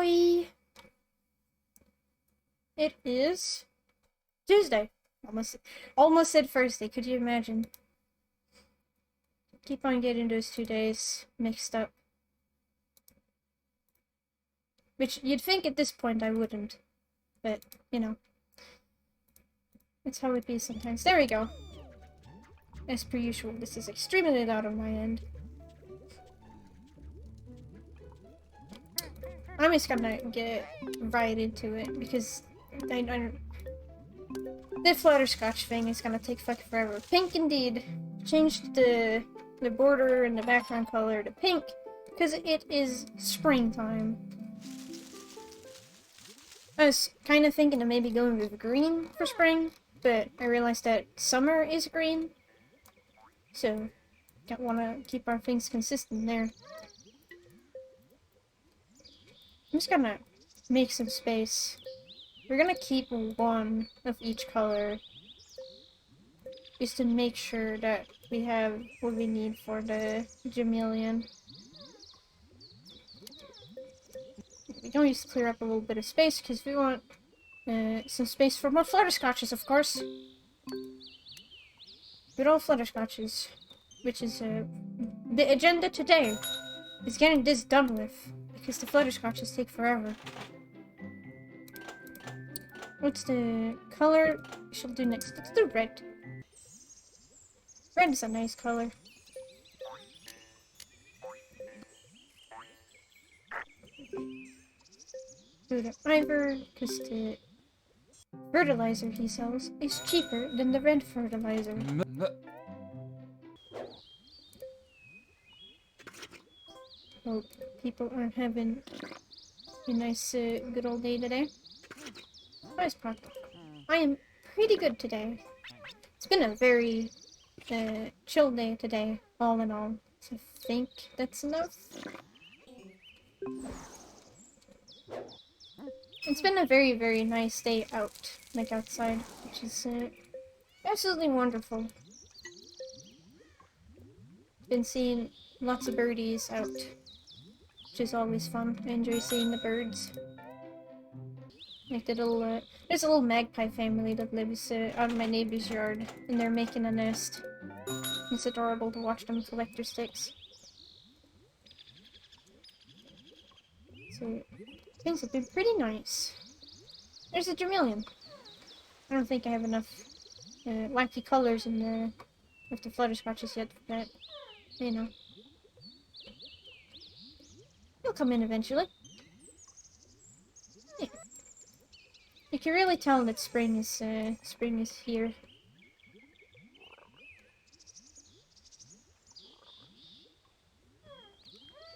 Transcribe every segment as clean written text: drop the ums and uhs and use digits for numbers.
boy! It is Tuesday. Almost said Thursday, could you imagine? Keep on getting those 2 days mixed up. Which, you'd think at this point I wouldn't. But, you know. That's how it be sometimes. There we go. As per usual, this is extremely loud on my end. I'm just gonna get right into it, because the Flutterscotch thing is gonna take fucking forever. Pink indeed. Changed the border and the background color to pink, because it is springtime. I was kind of thinking of maybe going with green for spring, but I realized that summer is green. So, don't want to keep our things consistent there. I'm just gonna make some space. We're gonna keep one of each color, just to make sure that we have what we need for the Jameleon. We can always clear up a little bit of space, because we want some space for more Flutterscotches, of course. Good old Flutterscotches, which is the agenda today, is getting this done with, because the Flutterscotches take forever. What's the color we shall do next? Let's do red. Red is a nice color. Do the Ivor, because the fertilizer he sells is cheaper than the red fertilizer. Hope people are having a nice, good old day today. How's practical? I am pretty good today. It's been a very chill day today, all in all. So I think that's enough. It's been a very, very nice day out, like outside, which is absolutely wonderful. Been seeing lots of birdies out, which is always fun. I enjoy seeing the birds. Like the little, there's a little magpie family that lives out in my neighbor's yard, and they're making a nest. It's adorable to watch them collect their sticks. So, things have been pretty nice. There's a Jameleon. I don't think I have enough wacky colors in the with the Flutterscotches yet, but you know, he'll come in eventually. Yeah. You can really tell that spring is here.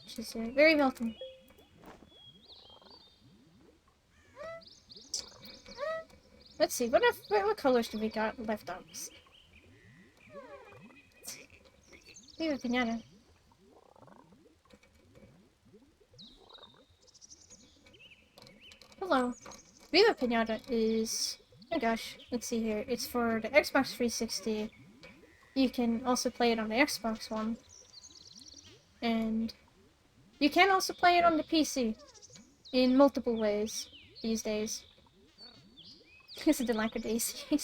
Which is very welcome. Let's see, what colors do we got left on us? Viva Piñata. Hello. Viva Piñata is... oh gosh, let's see here. It's for the Xbox 360. You can also play it on the Xbox One. And you can also play it on the PC. In multiple ways these days. This is the lack of the AC.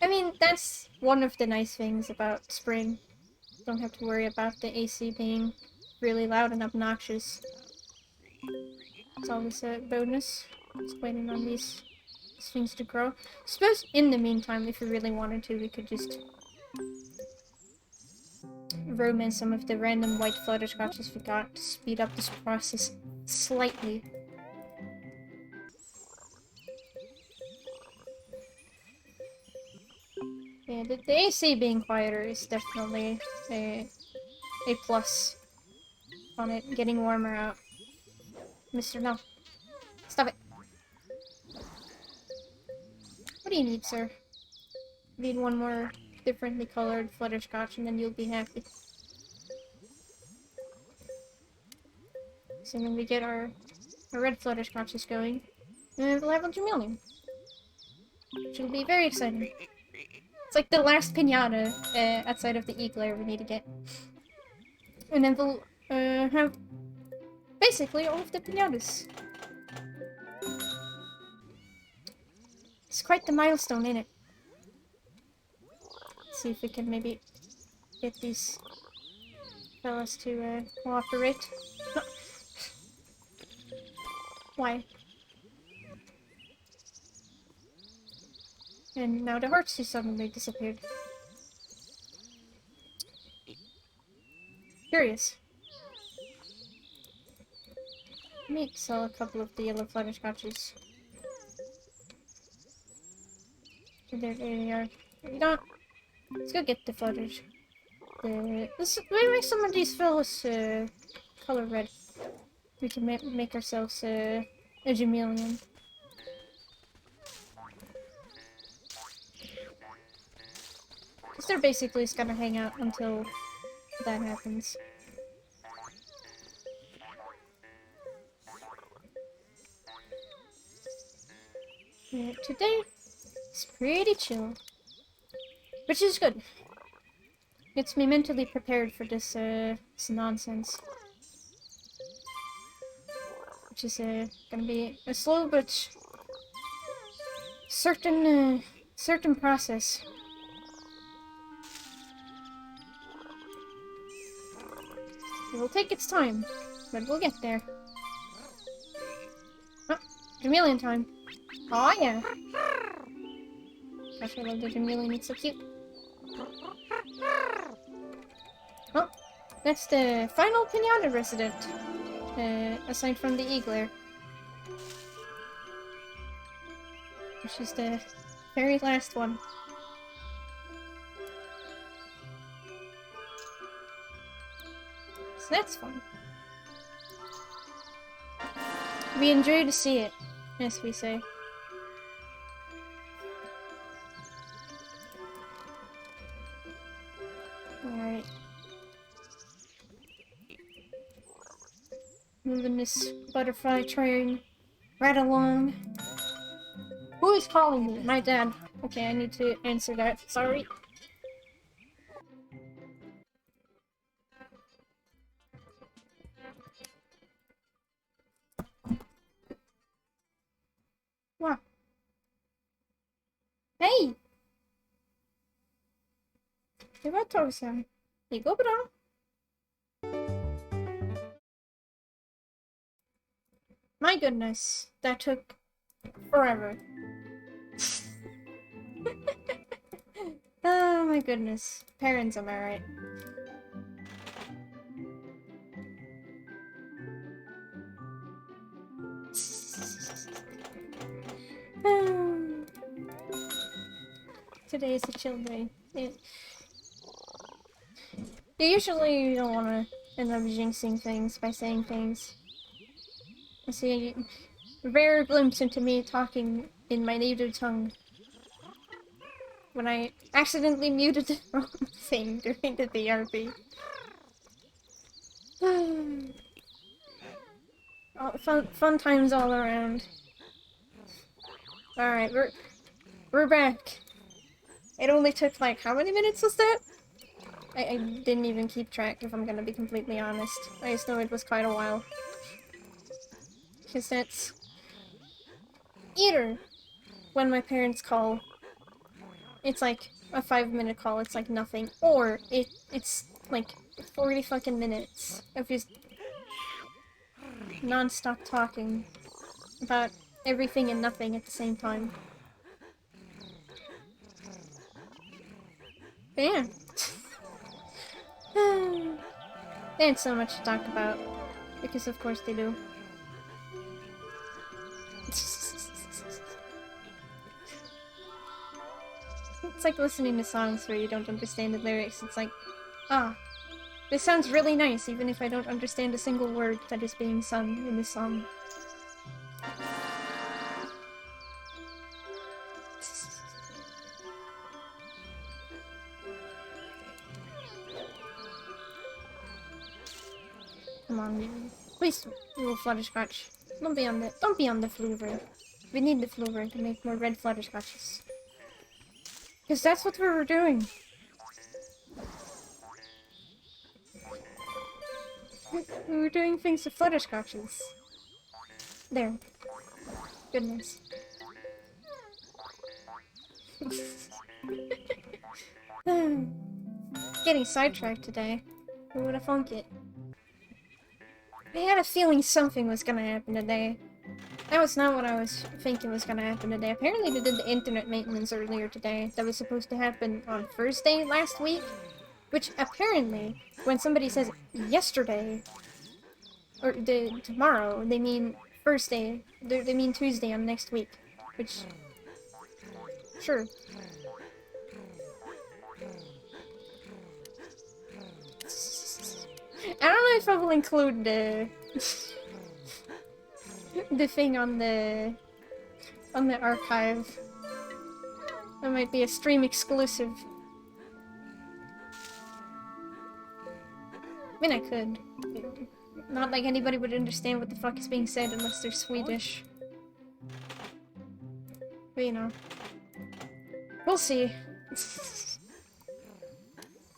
I mean, that's one of the nice things about spring. Don't have to worry about the AC being really loud and obnoxious. It's always a bonus. Just waiting on these things to grow. I suppose in the meantime, if we really wanted to, we could just roam in some of the random white Flutterscotches we got to speed up this process slightly. Yeah, the AC being quieter is definitely a plus on it. Getting warmer out. Mr. No. Stop it. What do you need, sir? Need one more differently colored Flutterscotch and then you'll be happy. So when we get our red Flutterscotches going, we'll have a Jameleon. Which will be very exciting. It's like the last pinata outside of the Eagler we need to get. And then we'll have basically all of the pinatas. It's quite the milestone, ain't it? Let's see if we can maybe get these fellas to cooperate. No. Why? And now the hearts just suddenly disappeared. Curious. Let me sell a couple of the yellow Flutterscotches. There they are. You don't. Let's go get the flutters. Let's make some of these fellas color red. We can make ourselves a Jameleon. Because they're basically just gonna hang out until that happens. Yeah, today it's pretty chill. Which is good. Gets me mentally prepared for this nonsense. Which is gonna be a slow but certain process. It will take its time, but we'll get there. Oh, Jameleon time. Oh yeah. Gosh, I love the Jameleon, it's so cute. Oh, that's the final Piñata resident, aside from the Eagler. Which is the very last one. So that's fun. We enjoy to see it, as we say. Alright. Moving this butterfly train right along. Who is calling me? My dad. Okay, I need to answer that. Sorry. What? Hey! Iba-to-san. Igo bra? My goodness, that took forever. Oh my goodness. Parents, am I right? Today is a chill day. You usually don't want to end up jinxing things by saying things. I see a rare glimpse into me talking in my native tongue when I accidentally muted the wrong thing during the BRB. Fun times all around. Alright, we're back. It only took like how many minutes was that? I didn't even keep track, if I'm gonna be completely honest. I just know it was quite a while. Because that's either when my parents call, it's like a 5-minute call, it's like nothing, or it's like 40 fucking minutes of just non-stop talking about everything and nothing at the same time. But yeah. They had so much to talk about, because of course they do. It's like listening to songs where you don't understand the lyrics. It's like, ah, this sounds really nice, even if I don't understand a single word that is being sung in this song. Come on, please, little Flutterscotch. Don't be on the Floover. We need the Floover to make more red Flutterscotches. Because that's what we were doing. We were doing things with Flutterscotches. There. Goodness. Getting sidetracked today. Who would have thunk it? I had a feeling something was gonna happen today. That was not what I was thinking was gonna happen today. Apparently they did the internet maintenance earlier today. That was supposed to happen on Thursday last week. Which apparently, when somebody says yesterday, or tomorrow, they mean Thursday. They mean Tuesday on next week. Which, sure. I don't know if I will include the the thing on the archive. That might be a stream exclusive. I mean, I could. Not like anybody would understand what the fuck is being said unless they're Swedish. But you know. We'll see.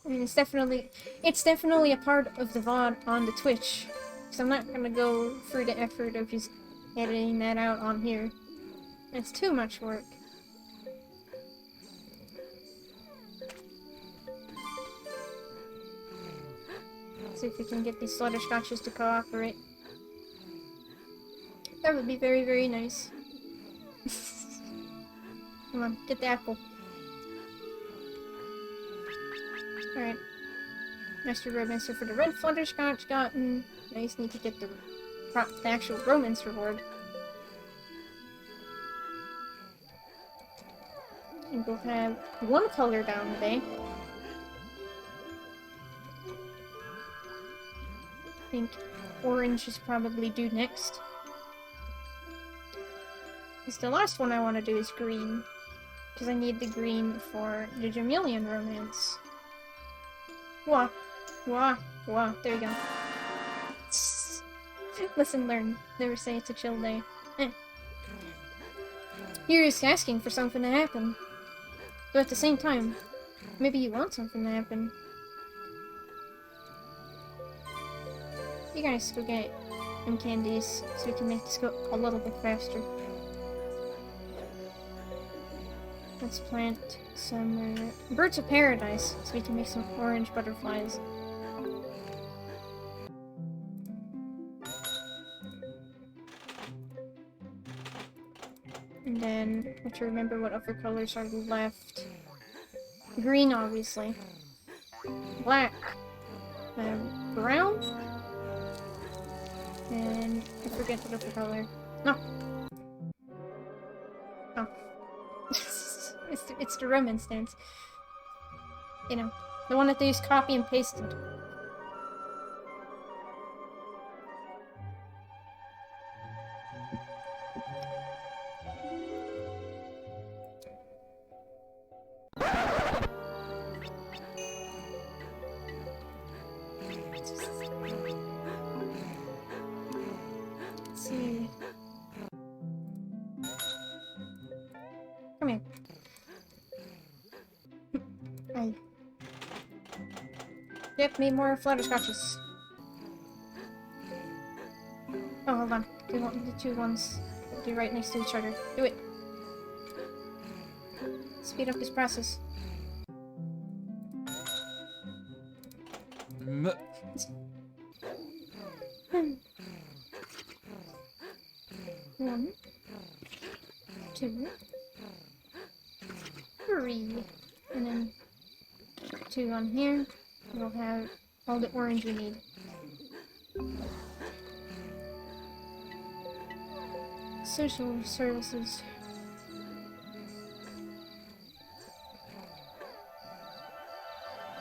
I mean, it's definitely a part of the VOD on the Twitch. So I'm not gonna go through the effort of just editing that out on here. It's too much work. See if we can get these Flutterscotches to cooperate. That would be very, very nice. Come on, get the apple. Alright. Master Romancer for the red Flutterscotch gotten. I just need to get the actual romance reward. And we'll have one color down today. I think orange is probably due next. Because the last one I want to do is green. Because I need the green for the Jameleon romance. Wah. Wah. Wah. There you go. Listen, learn. Never say it's a chill day. You're just asking for something to happen. But at the same time, maybe you want something to happen. You guys go get them candies so we can make this go a little bit faster. Let's plant some birds of paradise so we can make some orange butterflies. And then, I have to remember what other colors are left. Green, obviously. Black. Brown? And I forget what other color. No. Oh. it's the romance dance. You know, the one that they just copy and pasted. Let's see. Come here. Yep, need more Flutterscotches. Oh, hold on. The two ones do right next to each other. Do it. Speed up this process. One, two, three, and then two on here. We'll have all the orange we need. Social services.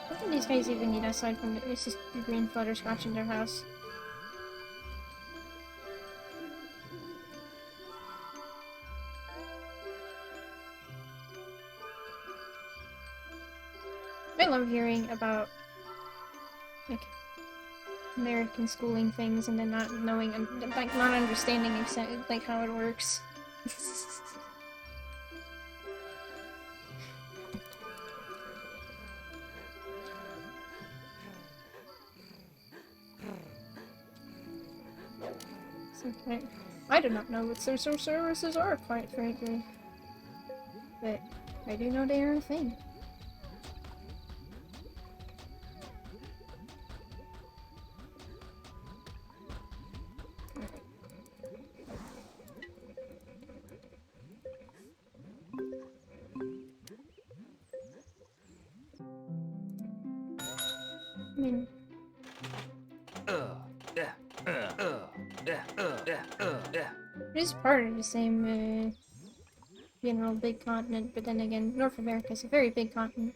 What do these guys even need aside from it's just the green Flutterscotch in their house? I love hearing about like American schooling things and then not knowing and like not understanding like how it works. I do not know what social services are, quite frankly. But I do know they are a thing. I mean, it is part of the same, big continent, but then again, North America is a very big continent.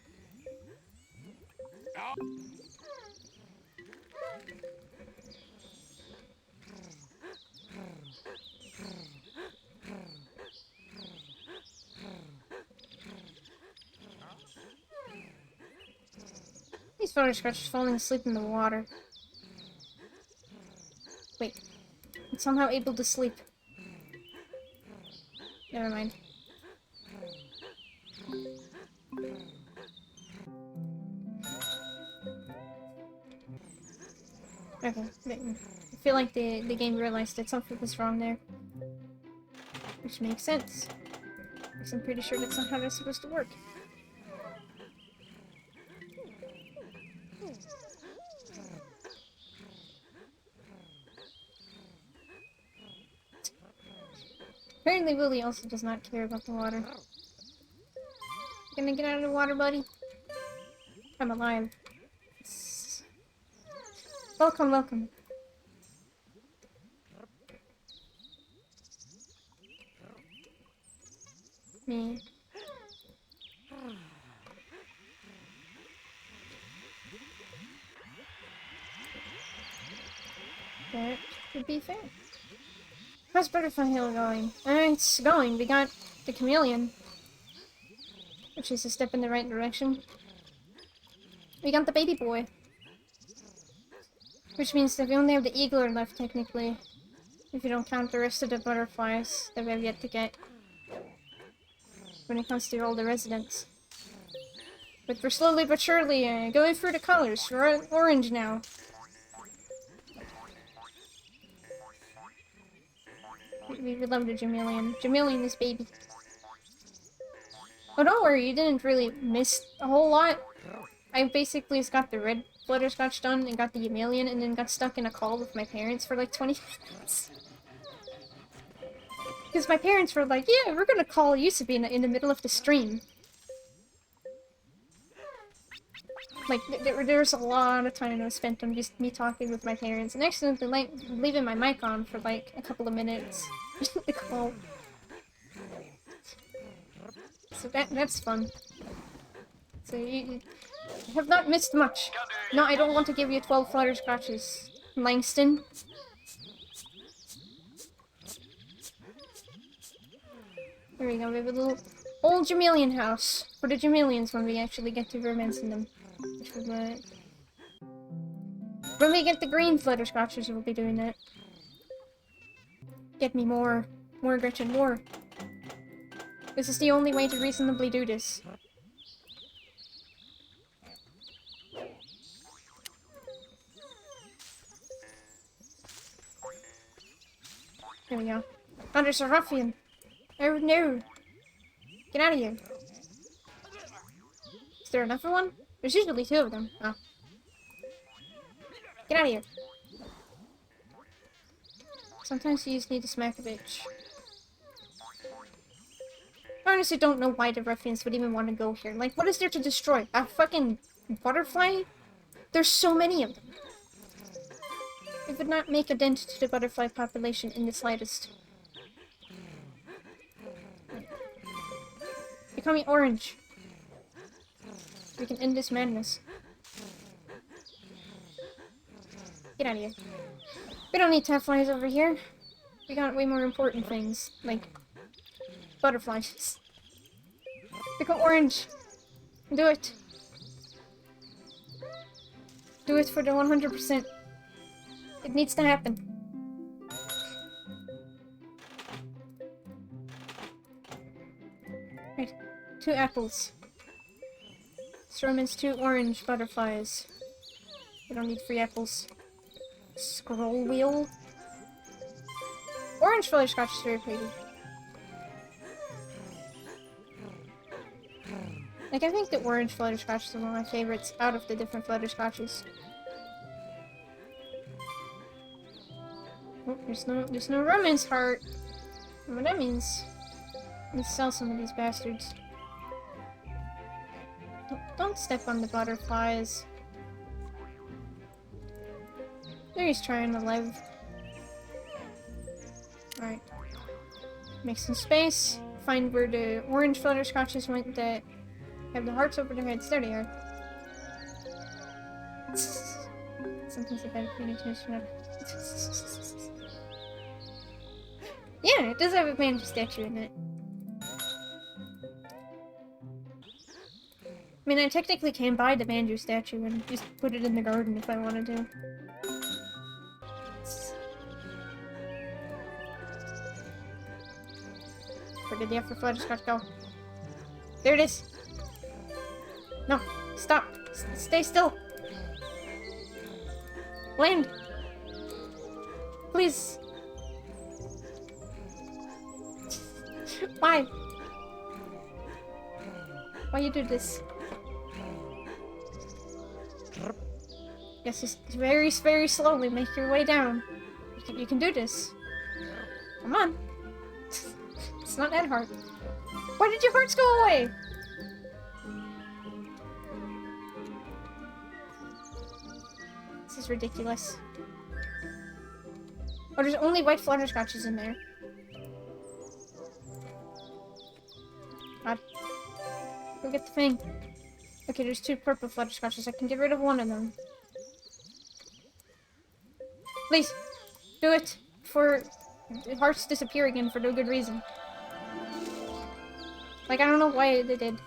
These Flutterscotches falling asleep in the water. Wait, I'm somehow able to sleep. Never mind. Okay, I feel like the game realized that something was wrong there. Which makes sense. Because I'm pretty sure that's not how that's supposed to work. Apparently Willy also does not care about the water. Gonna get out of the water, buddy? I'm alive. Welcome, welcome. Me. That would be fair. How's Butterfly Hill going? It's going. We got the Jameleon, which is a step in the right direction. We got the baby boy, which means that we only have the Eagler left, technically, if you don't count the rest of the butterflies that we have yet to get when it comes to all the residents. But we're slowly but surely going through the colors. We're orange now. We love the Jameleon. Jameleon is baby. Oh, don't worry, you didn't really miss a whole lot. I basically just got the red Flutterscotch done and got the Jameleon and then got stuck in a call with my parents for like 20 minutes. Because my parents were like, yeah, we're gonna call Yusubi in the middle of the stream. Like, there's a lot of time that was spent on just me talking with my parents and accidentally leaving my mic on for like a couple of minutes. The call. So that's fun. So you have not missed much. No, I don't want to give you 12 Flutterscotches, Langston. There we go, we have a little old Jameleon house for the Jameleons when we actually get to romancing them. Which will, when we get the green Flutterscotches, we'll be doing that. Get me more. More, Gretchen, more. This is the only way to reasonably do this. There we go. Oh, there's a ruffian. Oh no. Get out of here. Is there another one? There's usually two of them. Oh. Get out of here. Sometimes you just need to smack a bitch. I honestly don't know why the ruffians would even want to go here. Like, what is there to destroy? A fucking butterfly? There's so many of them. It would not make a dent to the butterfly population in the slightest. Becoming orange. We can end this madness. Get out of here. We don't need flies over here. We got way more important things, like butterflies. Become orange. Do it. Do it for the 100%. It needs to happen. Right. 2 apples. Sherman's 2 orange butterflies. We don't need 3 apples. Scroll wheel. orange Flutterscotch is very pretty. Like, I think the orange Flutterscotch is one of my favorites out of the different Flutterscotches. Oh, there's no romance heart. What that means? Let's sell some of these bastards. Don't step on the butterflies. There he's trying to live. Alright. Make some space. Find where the orange Flutterscotches went that have the hearts over their heads. There they are. Sometimes I better pay attention. Yeah, it does have a banjo statue in it. I mean, I technically can buy the banjo statue and just put it in the garden if I wanted to. Where did the effort Flutterscotch go? There it is! No! Stop! Stay still! Land! Please! Why? Why you do this? Yes, just very, very slowly make your way down. You can do this. Come on. It's not that hard. Why did your hearts go away? This is ridiculous. Oh, there's only white Flutterscotches in there. God. Go get the thing. Okay, there's 2 purple Flutterscotches. I can get rid of one of them. Please, do it before the hearts disappear again for no good reason. Like, I don't know why they did.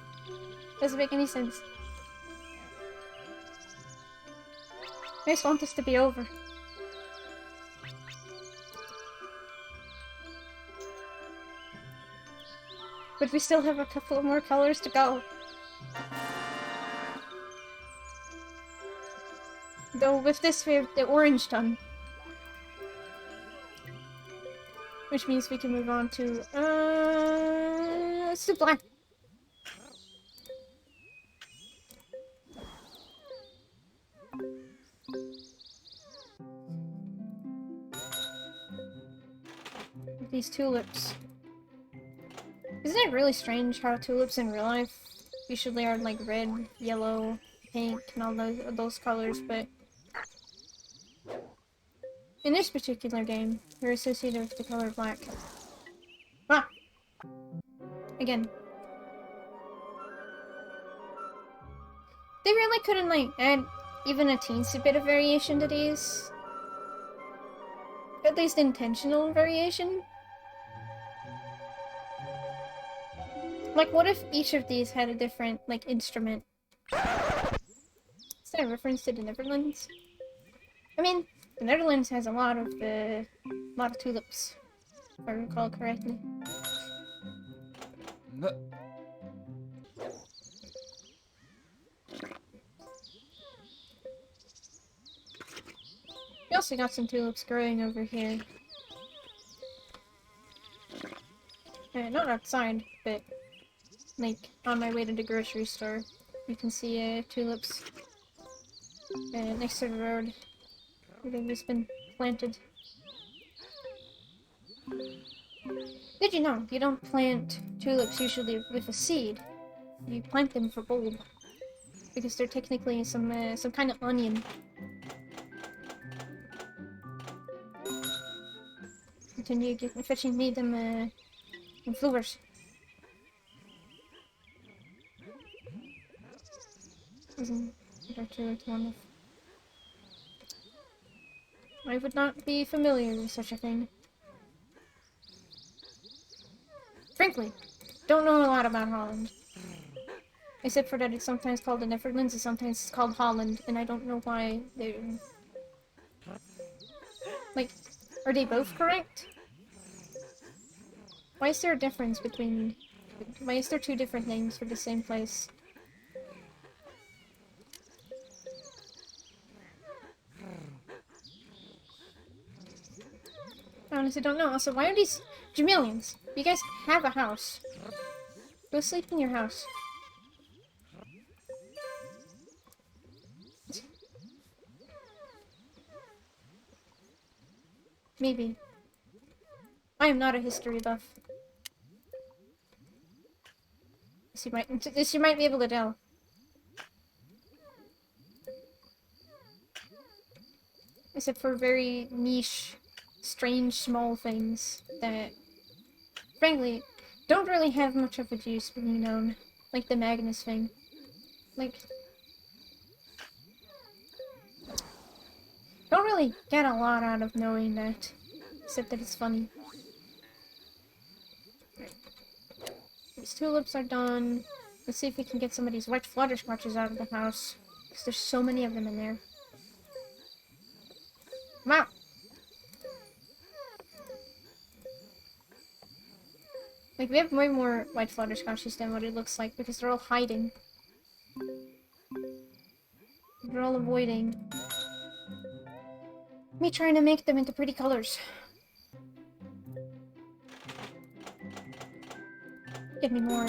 Doesn't make any sense. I just want this to be over. But we still have a couple more colors to go. Though with this we have the orange done. Which means we can move on to, let's do black. These tulips. Isn't it really strange how tulips in real life usually are like red, yellow, pink, and all those colors, but in this particular game, they're associated with the color black. Ah! Again. They really couldn't, like, add even a teensy bit of variation to these. At least intentional variation. Like, what if each of these had a different, like, instrument? Is that a reference to the Netherlands? I mean, the Netherlands has a lot of tulips, if I recall correctly. We also got some tulips growing over here. Not outside, but like on my way to the grocery store. You can see tulips next to the road. They've just been planted. Did you know you don't plant tulips usually with a seed? You plant them for bulb, because they're technically some kind of onion. Continue fetching me them flowers. Isn't actually one of? I would not be familiar with such a thing. Frankly, don't know a lot about Holland. Except for that it's sometimes called the Netherlands and sometimes it's called Holland, and I don't know why they're... Like, are they both correct? Why is there a difference between... Why is there 2 different names for the same place? I don't honestly don't know. Also, why are these Jameleons? You guys have a house. Go sleep in your house. Maybe. I am not a history buff. This you might be able to tell. Except for very niche, strange, small things that, frankly, don't really have much of a use being known. Like the Magnus thing. Like, don't really get a lot out of knowing that. Except that it's funny. Right. These tulips are done. Let's see if we can get some of these white Flutterscotches out of the house. Because there's so many of them in there. Wow! Like, we have way more white Flutterscotches than what it looks like, because they're all hiding. They're all avoiding me trying to make them into pretty colors. Give me more.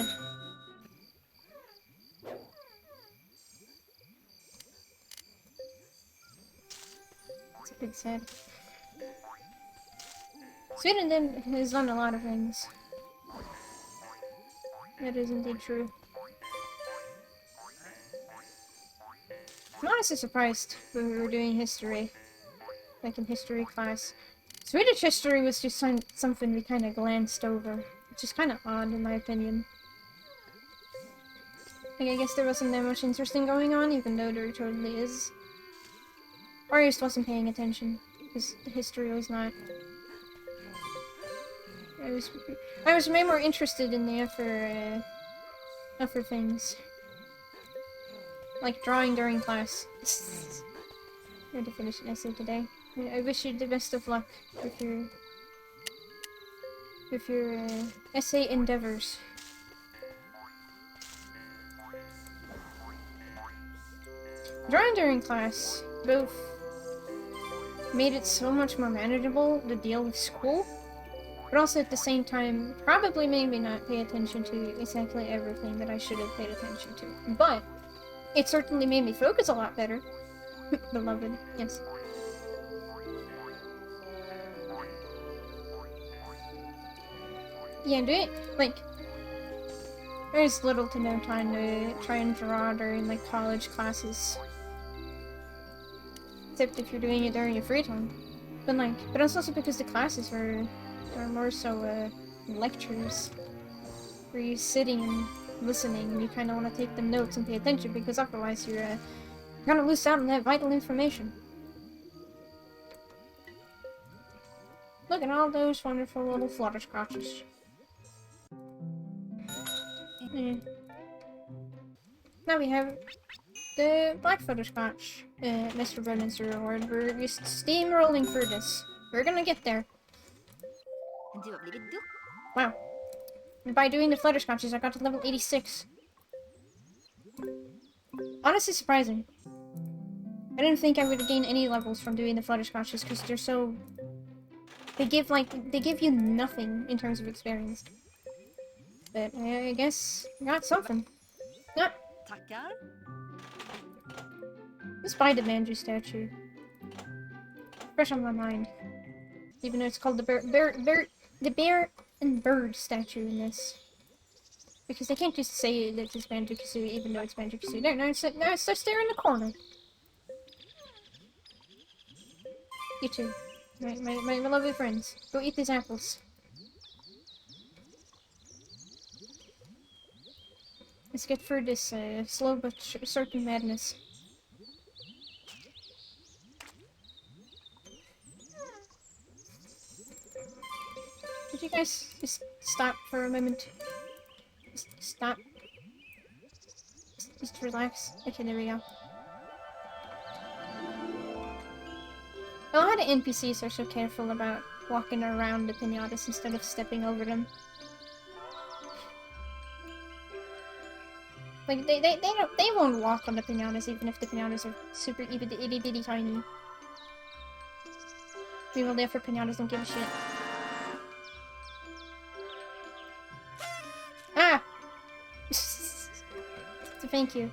It's a bit sad. Sweden then has done a lot of things. That is indeed true. I'm honestly surprised when we were doing history. Like in history class. Swedish history was just something we kind of glanced over. Which is kind of odd in my opinion. Like, I guess there wasn't that much interesting going on, even though there totally is. Or I just wasn't paying attention. Because history was not. I was way more interested in the upper things. Like drawing during class. I had to finish an essay today. I wish you the best of luck with your essay endeavors. Drawing during class both made it so much more manageable to deal with school, but also at the same time probably made me not pay attention to exactly everything that I should have paid attention to. But it certainly made me focus a lot better. Beloved, yes. Yeah, do it. Like, there's little to no time to try and draw during, like, college classes. Except if you're doing it during your free time. But it's also because the classes are more so, lectures. Where you're sitting and listening, and you kind of want to take them notes and pay attention, because otherwise you're gonna lose out on that vital information. Look at all those wonderful little Flutterscotches. Yeah. Now we have the Black Flutterscotch, Mr. Redminster Award. We're just steamrolling through this. We're gonna get there. Wow. And by doing the Flutterscotches, I got to level 86. Honestly surprising. I didn't think I would gain any levels from doing the Flutterscotches, because they're so... They give you nothing in terms of experience. But I guess I got something. Yep. Let's buy the Manju statue. Fresh on my mind. Even though it's called the bear and bird statue in this. Because they can't just say that it's Banjo-Kazooie even though it's Banjo-Kazooie. No, it's just there in the corner. You too. My beloved friends. Go eat these apples. Let's get through this slow but certain madness. Could you guys just stop for a moment? Just stop. Just relax. Okay, there we go. I love how the NPCs are so careful about walking around the pinatas instead of stepping over them. Like, they won't walk on the pinatas even if the pinatas are super itty bitty tiny. People there for pinatas don't give a shit. Thank you.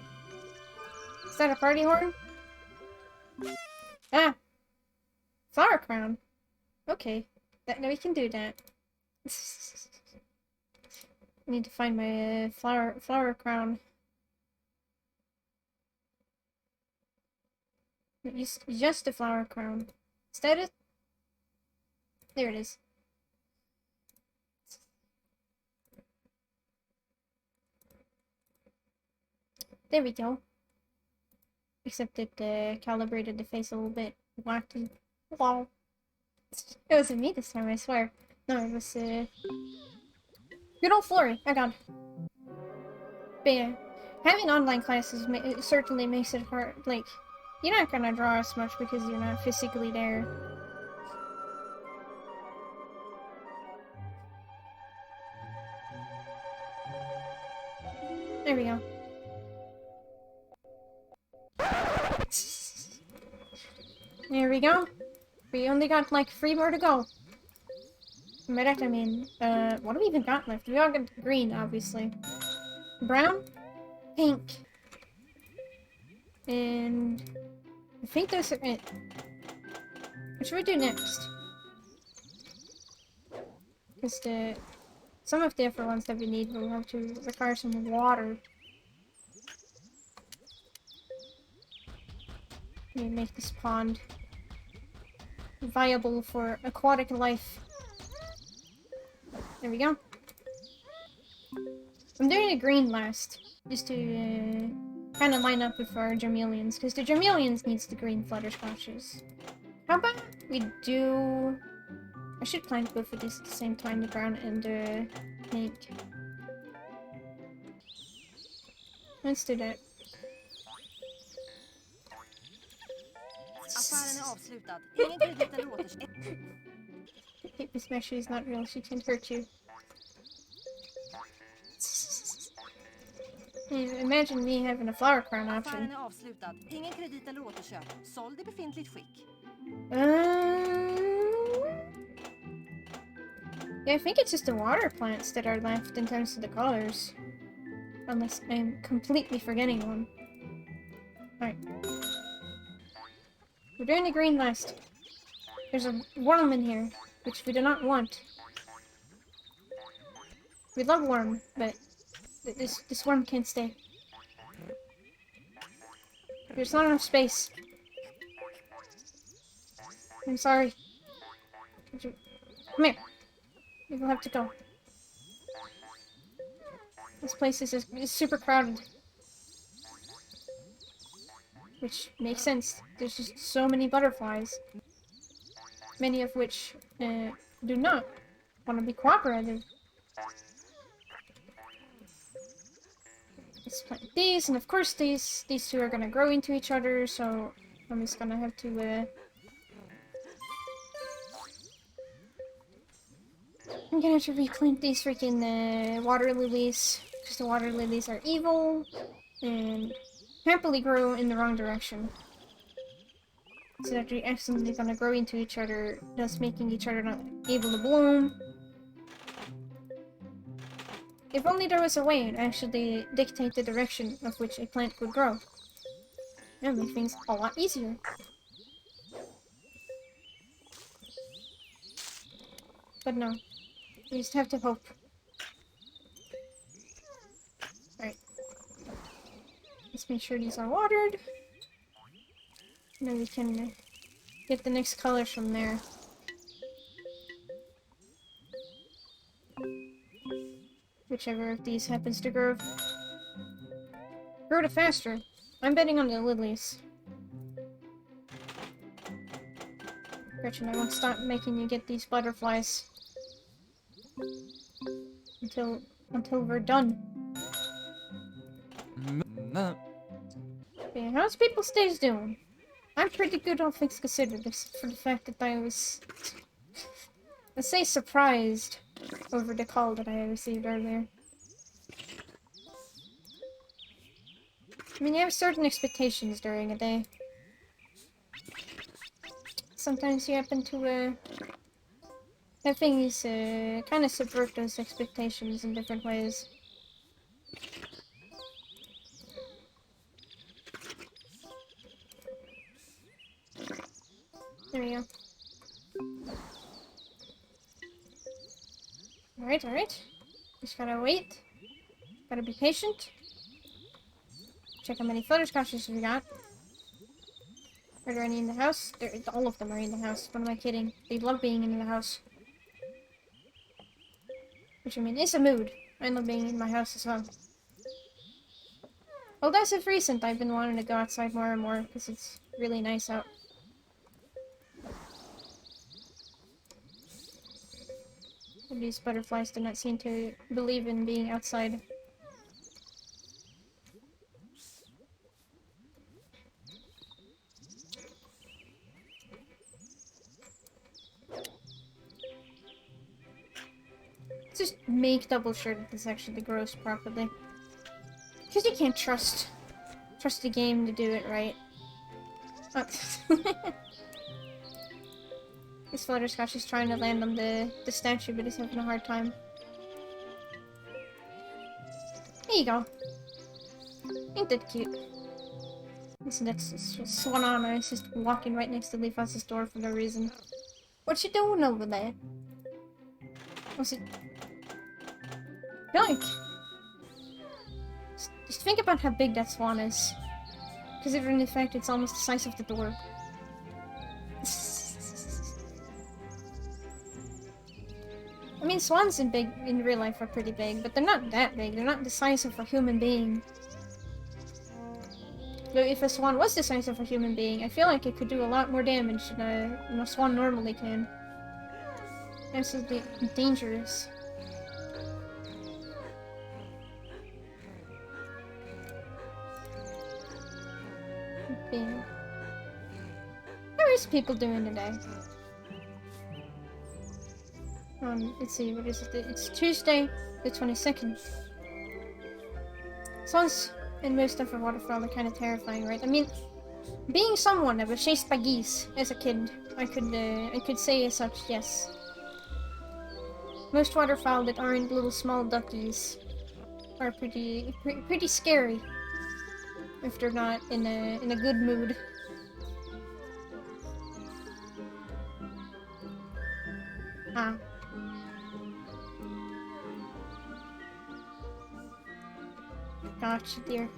Is that a party horn? Ah! Flower crown. Okay. Now we can do that. I need to find my flower crown. Just a flower crown. Is that it? There it is. There we go. Except it calibrated the face a little bit wacky. Wow. It wasn't me this time, I swear. No, it was good old Flurry. I got it. But yeah, having online classes it certainly makes it hard. Like, you're not gonna draw as much because you're not physically there. There we go. There we go. We only got like 3 more to go. By that I mean, what do we even got left? We all got green, obviously. Brown, pink, and I think those are it. What should we do next? Because some of the other ones that we need will have to require some water. We make this pond viable for aquatic life. There we go. I'm doing a green last, just to kind of line up with our Jameleons, because the Jameleons needs the green Flutterscotches. How about we do... I should plant both of these at the same time, the brown and the pink. Let's do that. Smash-chu is not real, she can hurt you. Imagine me having a flower crown option. Yeah, I think it's just the water plants that are left in terms of the colors. Unless I'm completely forgetting one. Alright. We're doing the green last. There's a worm in here, which we do not want. We love worm, but this worm can't stay. There's not enough space. I'm sorry. Come here. You will have to go. This place is super crowded. Which makes sense. There's just so many butterflies. Many of which do not want to be cooperative. Let's plant these, and of course these two are gonna grow into each other, so I'm just gonna have to I'm gonna have to replant these freaking water lilies, because the water lilies are evil and happily grow in the wrong direction. So they're actually accidentally gonna grow into each other, thus making each other not able to bloom. If only there was a way to actually dictate the direction of which a plant would grow. That would make things a lot easier. But no. We just have to hope. Alright. Let's make sure these are watered. And then we can get the next colors from there. Whichever of these happens to grow. Grow the faster. I'm betting on the lilies. Gretchen, I won't stop making you get these butterflies. Until we're done. Okay, how's People's Days doing? I'm pretty good, all things considered, except for the fact that I was, let's say, surprised over the call that I received earlier. I mean, you have certain expectations during a day. Sometimes you happen to, have things, kind of subvert those expectations in different ways. There we go. Alright, alright. Just gotta wait. Gotta be patient. Check how many Flutterscotches we got. Are there any in the house? All of them are in the house. What am I kidding? They love being in the house. Which I mean, it's a mood. I love being in my house as well. Well, as of recent, I've been wanting to go outside more and more because it's really nice out. These butterflies do not seem to believe in being outside. Just make double sure that this actually grows properly. Because you can't trust the game to do it right. Oh. This Flutterscotch is trying to land on the statue, but he's having a hard time. There you go. Ain't that cute? Listen, that's just Swanana is just walking right next to Leafas's door for no reason. What you doing over there? What's it? Yoink! Just think about how big that swan is. Considering the fact it's almost the size of the door. I mean, swans in real life are pretty big, but they're not that big. They're not the size of a human being. Though if a swan was the size of a human being, I feel like it could do a lot more damage than a swan normally can. Absolutely dangerous. Bing. How is people doing today? Let's see, what is it? It's Tuesday, the 22nd. Swans and most of the waterfowl are kind of terrifying, right? I mean, being someone that was chased by geese as a kid, I could say as such, yes. Most waterfowl that aren't little small duckies are pretty scary if they're not in a good mood. Ah. Gotcha, dear.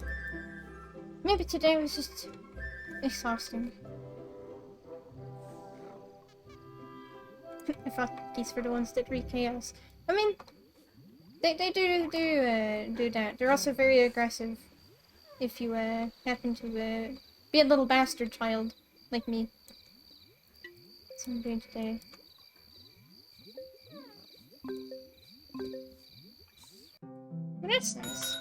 Maybe today was just exhausting. I thought these were the ones that wreak chaos. I mean, they do that. They're also very aggressive. If you happen to be a little bastard child like me. That's what I'm doing today. Well, that's nice.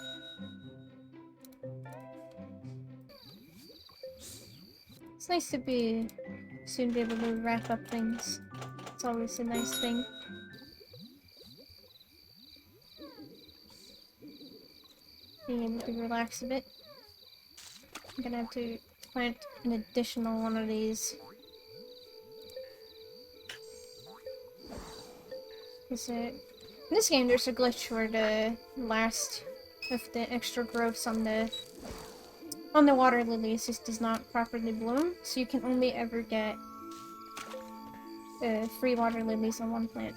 It's nice to soon be able to wrap up things. It's always a nice thing. Being able to relax a bit. I'm gonna have to plant an additional one of these. Because in this game there's a glitch where the last of the extra growths on the water lilies just does not properly bloom, so you can only ever get 3 water lilies on one plant.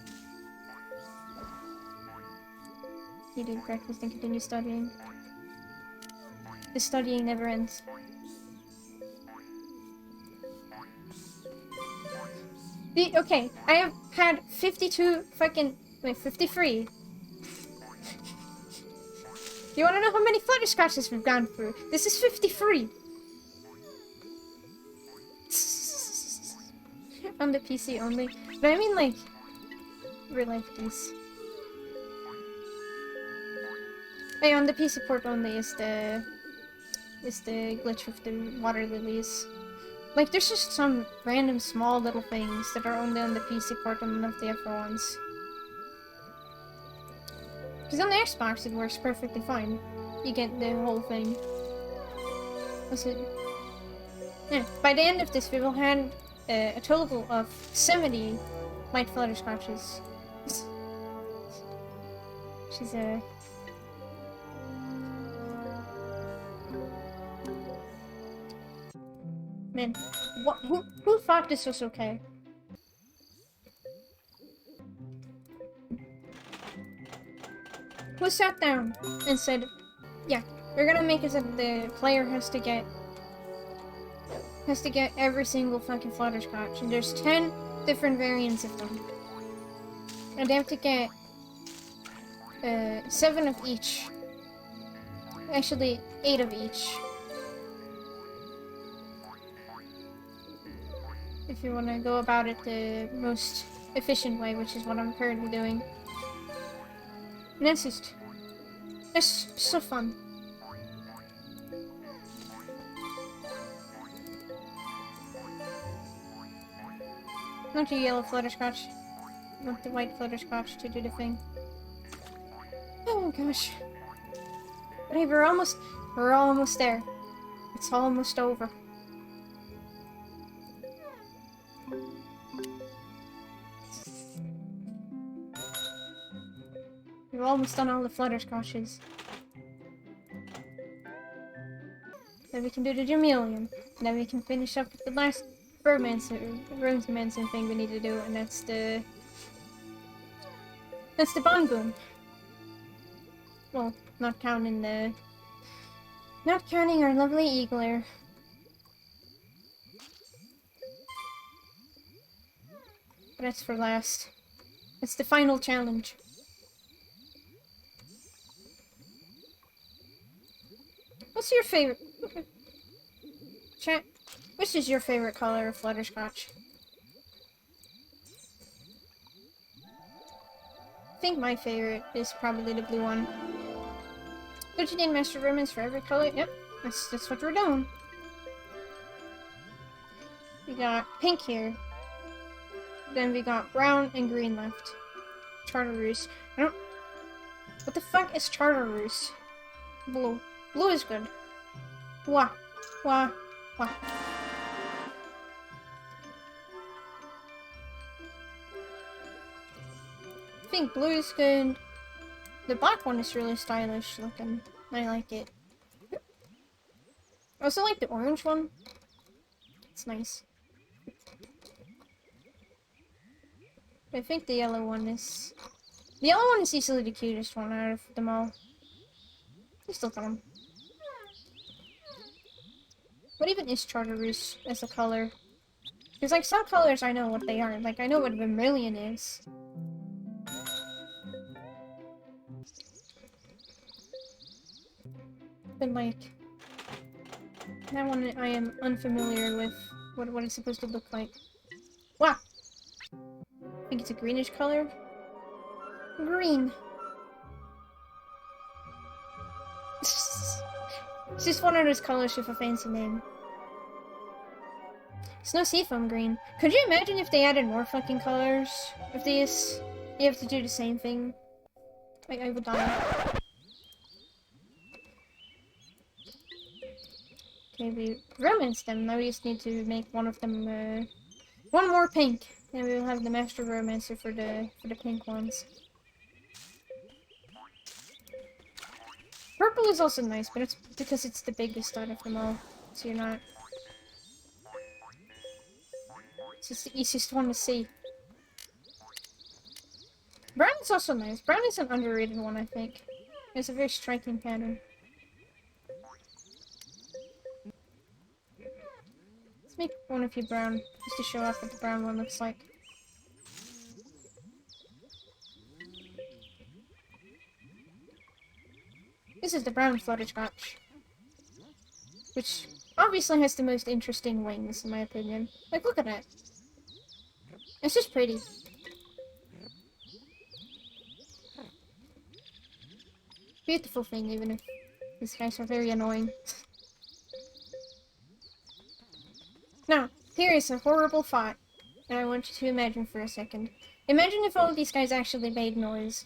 You do breakfast and continue studying. The studying never ends. Okay, I have had 52 fucking... wait, 53. You wanna know how many Flutterscotches we've gone through? This is 53! On the PC only. But I mean, like, real life geese. Hey, on the PC port only is the glitch with the water lilies. Like, there's just some random small little things that are only on the PC port and none of the other ones. Because on the Xbox it works perfectly fine. You get the whole thing. What's it? Yeah, by the end of this we will have a total of 70 white Flutterscotches. She's a... Man, What? Who thought this was okay? Who sat down and said, yeah, we're gonna make it so that the player has to get every single fucking Flutterscotch, and there's 10 different variants of them. And they have to get 7 of each. Actually, 8 of each. If you want to go about it the most efficient way, which is what I'm currently doing. And that's so fun. Not your yellow Flutterscotch. Want the white Flutterscotch to do the thing. Oh gosh. But hey, we're almost there. It's almost over. We've almost done all the Flutterscotches. Then we can do the Jameleon. Then we can finish up with the last Romancer thing we need to do, and that's the Bongoon. Well, not counting our lovely Eagler. But that's for last. It's the final challenge. What's your favorite? Chat, which is your favorite color of Flutterscotch? I think my favorite is probably the blue one. Don't you need Master Romance for every color? Yep, that's what we're doing. We got pink here. Then we got brown and green left. Chartreuse. What the fuck is Chartreuse? Blue. Blue is good. Wah. Wah. Wah. I think blue is good. The black one is really stylish looking. I like it. I also like the orange one. It's nice. I think the yellow one is... The yellow one is easily the cutest one out of them all. I still got them. What even is Chartreuse as a color? Because, like, some colors I know what they are. Like, I know what Vermilion is. But, like... That one I am unfamiliar with what it's supposed to look like. Wow! I think it's a greenish color. Green! It's just one of those colors with a fancy name. Snow Seafoam green. Could you imagine if they added more fucking colors of these? You have to do the same thing. I would die. Okay, we romanced them. Now we just need to make one of them, one more pink. And we'll have the Master Romancer for the pink ones. Purple is also nice, but it's because it's the biggest out of them all. So you're not... It's just the easiest one to see. Brown is also nice. Brown is an underrated one, I think. It's a very striking pattern. Let's make one of you brown, just to show off what the brown one looks like. This is the brown Flutterscotch. Which obviously has the most interesting wings, in my opinion. Like, look at that. It's just pretty. Beautiful thing, even if these guys are very annoying. Now, here is a horrible thought, and I want you to imagine for a second. Imagine if all of these guys actually made noise.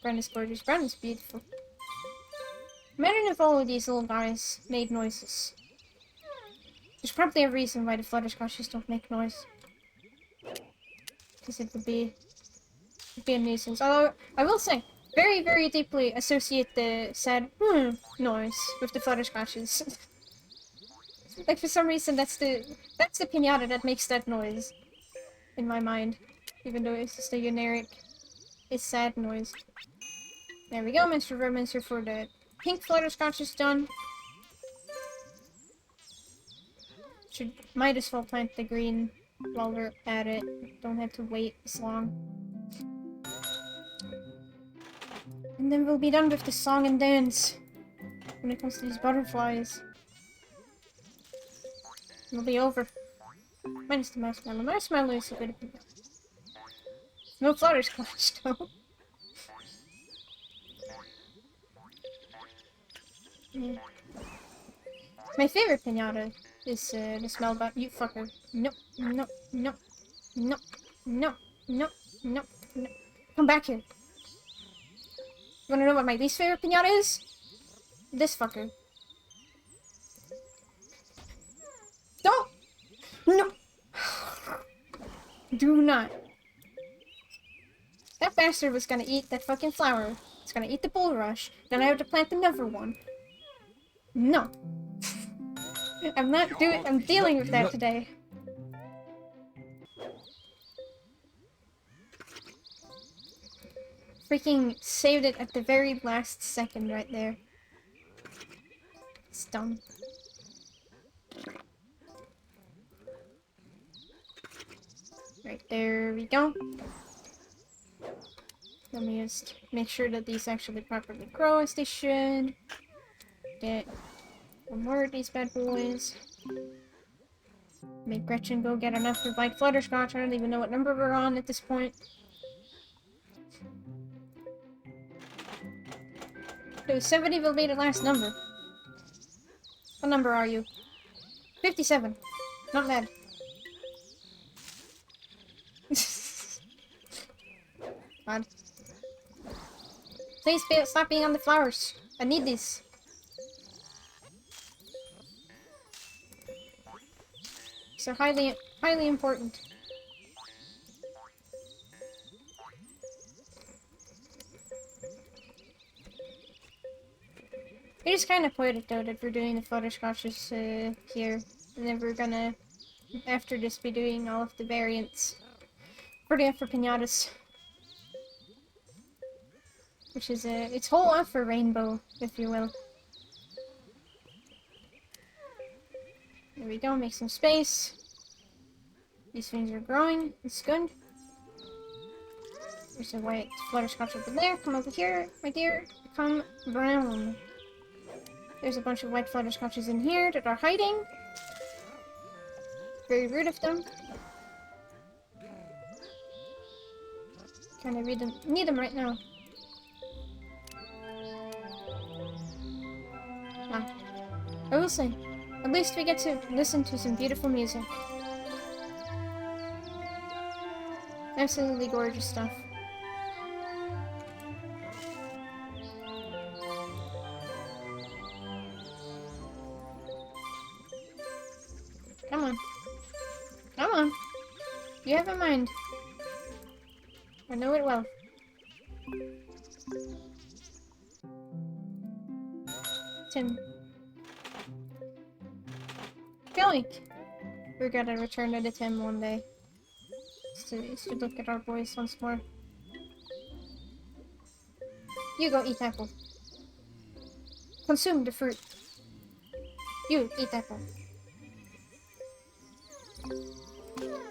Brown is gorgeous. Brown is beautiful. Imagine if all of these little guys made noises. There's probably a reason why the Flutterscotches don't make noise. Because it would be a nuisance. Although, I will say, very, very deeply associate the sad noise with the Flutterscotches. Like, for some reason, that's the piñata that makes that noise. In my mind. Even though it's just a generic, it's sad noise. There we go, Mr. Verminster, for the pink Flutterscotch is done. Might as well plant the green while we're at it. Don't have to wait as long. And then we'll be done with the song and dance. When it comes to these butterflies. It'll be over. Minus the marshmallow. Marshmallow is a good opinion. No Flutterscotch, though. Yeah. My favorite piñata is the smell button. You fucker. No, no, no, no, no, no, no, no. Come back here. You wanna know what my least favorite piñata is? This fucker. Don't! No! Do not. That bastard was gonna eat that fucking flower. It's gonna eat the bulrush. Then I have to plant another one. No. I'm not doing- I'm dealing with that today. Freaking saved it at the very last second right there. It's done. Right, there we go. Let me just make sure that these actually properly grow as they should. Get one more of these bad boys. Make Gretchen go get enough for white Flutterscotch. I don't even know what number we're on at this point. So 70 will be the last number. What number are you? 57. Not bad. God. Please stop being on the flowers. I need these. So highly important. It is kind of poetic though that we're doing the Flutterscotches here. And then we're gonna, after this, be doing all of the variants for the Afro Piñatas. Which is its whole Afro rainbow, if you will. There we go, make some space. These things are growing, it's good. There's a white Flutterscotch over there, come over here, my dear, become brown. There's a bunch of white Flutterscotches in here that are hiding. Very rude of them. Kinda need them right now. Ah. I will say, at least we get to listen to some beautiful music. Absolutely gorgeous stuff. Come on. Come on. You have a mind. I know it well. Tim. feel like we're gonna return to the Tim one day. Just to look at our boys once more. You go eat apple. Consume the fruit. You eat apple.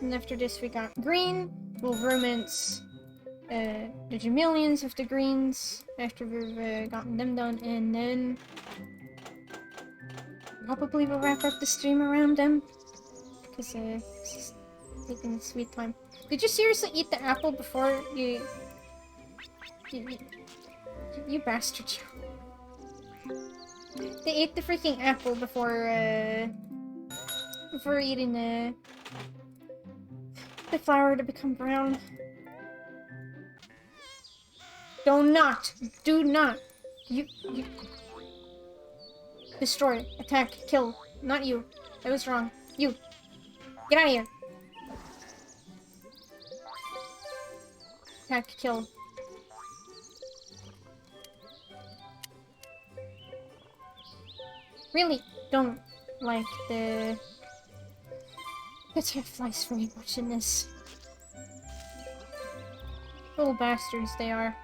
And after this we got green. We'll romance the Jameleons with the greens after we've gotten them done, and then probably we'll wrap up the stream around them because it's just taking sweet time. Did you seriously eat the apple before you bastard? They ate the freaking apple before eating the flour to become brown. Do not. You destroy, attack, kill. Not you. That was wrong. You. Get out of here. Attack, kill. Really? Don't. like the butterflies very much in this. Little bastards they are.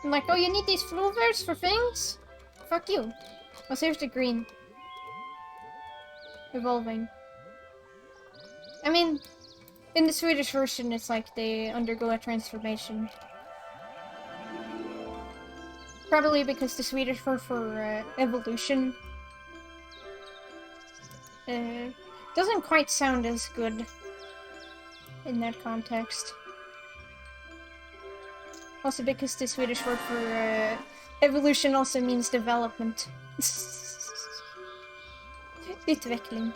I'm like, oh, you need these flowers for things? Fuck you. Oh, so here's the green. Evolving. I mean, in the Swedish version, it's like they undergo a transformation. Probably because the Swedish word for evolution doesn't quite sound as good in that context. Also because the Swedish word for evolution also means development. Utveckling.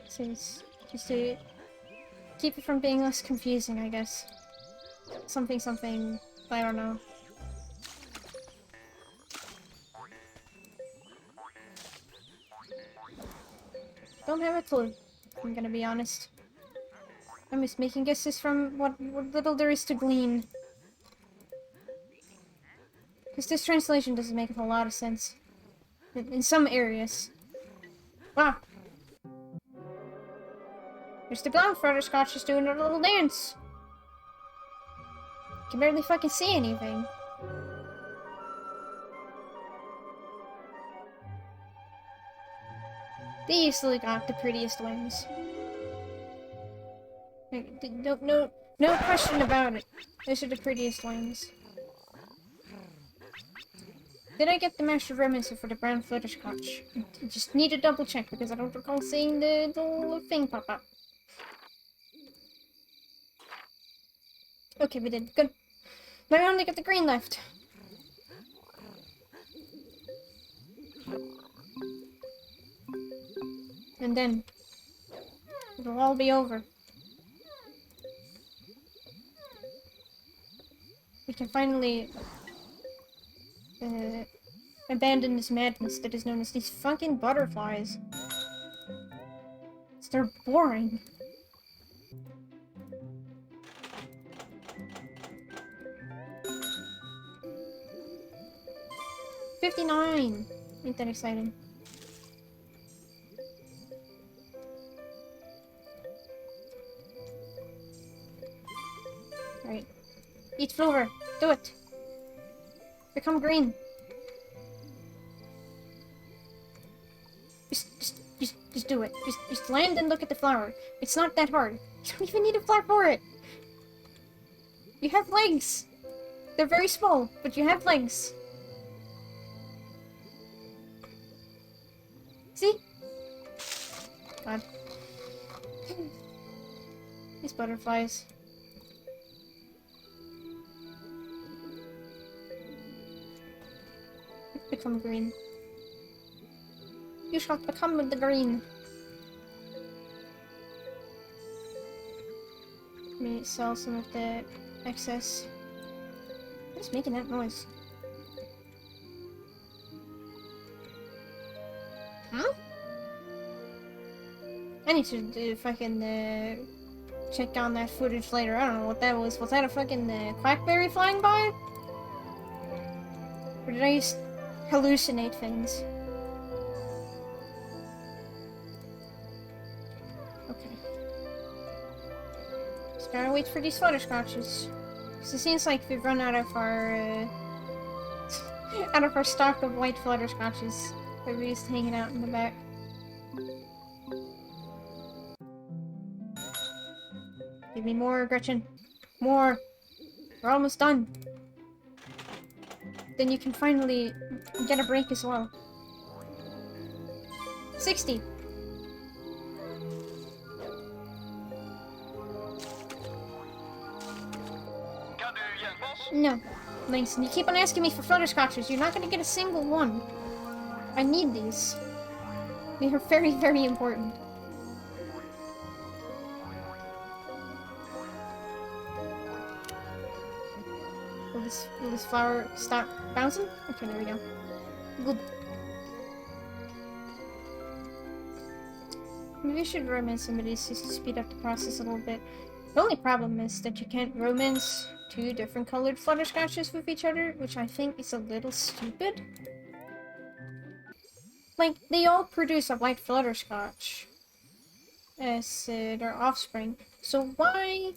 So it's just to keep it from being less confusing, I guess. Something, I don't know. Don't have a clue, I'm gonna be honest. I'm just making guesses from what little there is to glean. Because this translation doesn't make a whole lot of sense. In some areas. Wow. There's the blonde Flutterscotch doing a little dance. Can barely fucking see anything. They easily got the prettiest wings. Like, no question about it. Those are the prettiest wings. Did I get the Master Remnants for the brown Flutterscotch? I just need to double check because I don't recall seeing the little thing pop up. Okay, we did. Good. Now I only got the green left. And then it'll all be over. We can finally abandon this madness that is known as these fucking butterflies. They're boring. $59! Ain't that exciting. Alright. Eat Flover! Do it! Become green! Just do it. Just land and look at the flower. It's not that hard. You don't even need a flower for it! You have legs! They're very small, but you have legs. See? God. These butterflies. Become green. You shall become the green. Let me sell some of the excess. What's making that noise? Huh? I need to fucking check on that footage later. I don't know what that was. Was that a fucking quackberry flying by? Or did I just hallucinate things? Okay. Just gotta wait for these Flutterscotches. Cause it seems like we've run out of our out of our stock of white Flutterscotches. Everybody's hanging out in the back. Give me more, Gretchen. More. We're almost done. Then you can finally get a break as well. 60. No. Thanks. And you keep on asking me for Flutterscotches. You're not gonna get a single one. I need these. They are very, very important. Will this flower stop bouncing? Okay, there we go. Good. Maybe I should romance some of these just to speed up the process a little bit. The only problem is that you can't romance two different colored Flutterscotches with each other, which I think is a little stupid. Like, they all produce a white Flutterscotch as their offspring, so why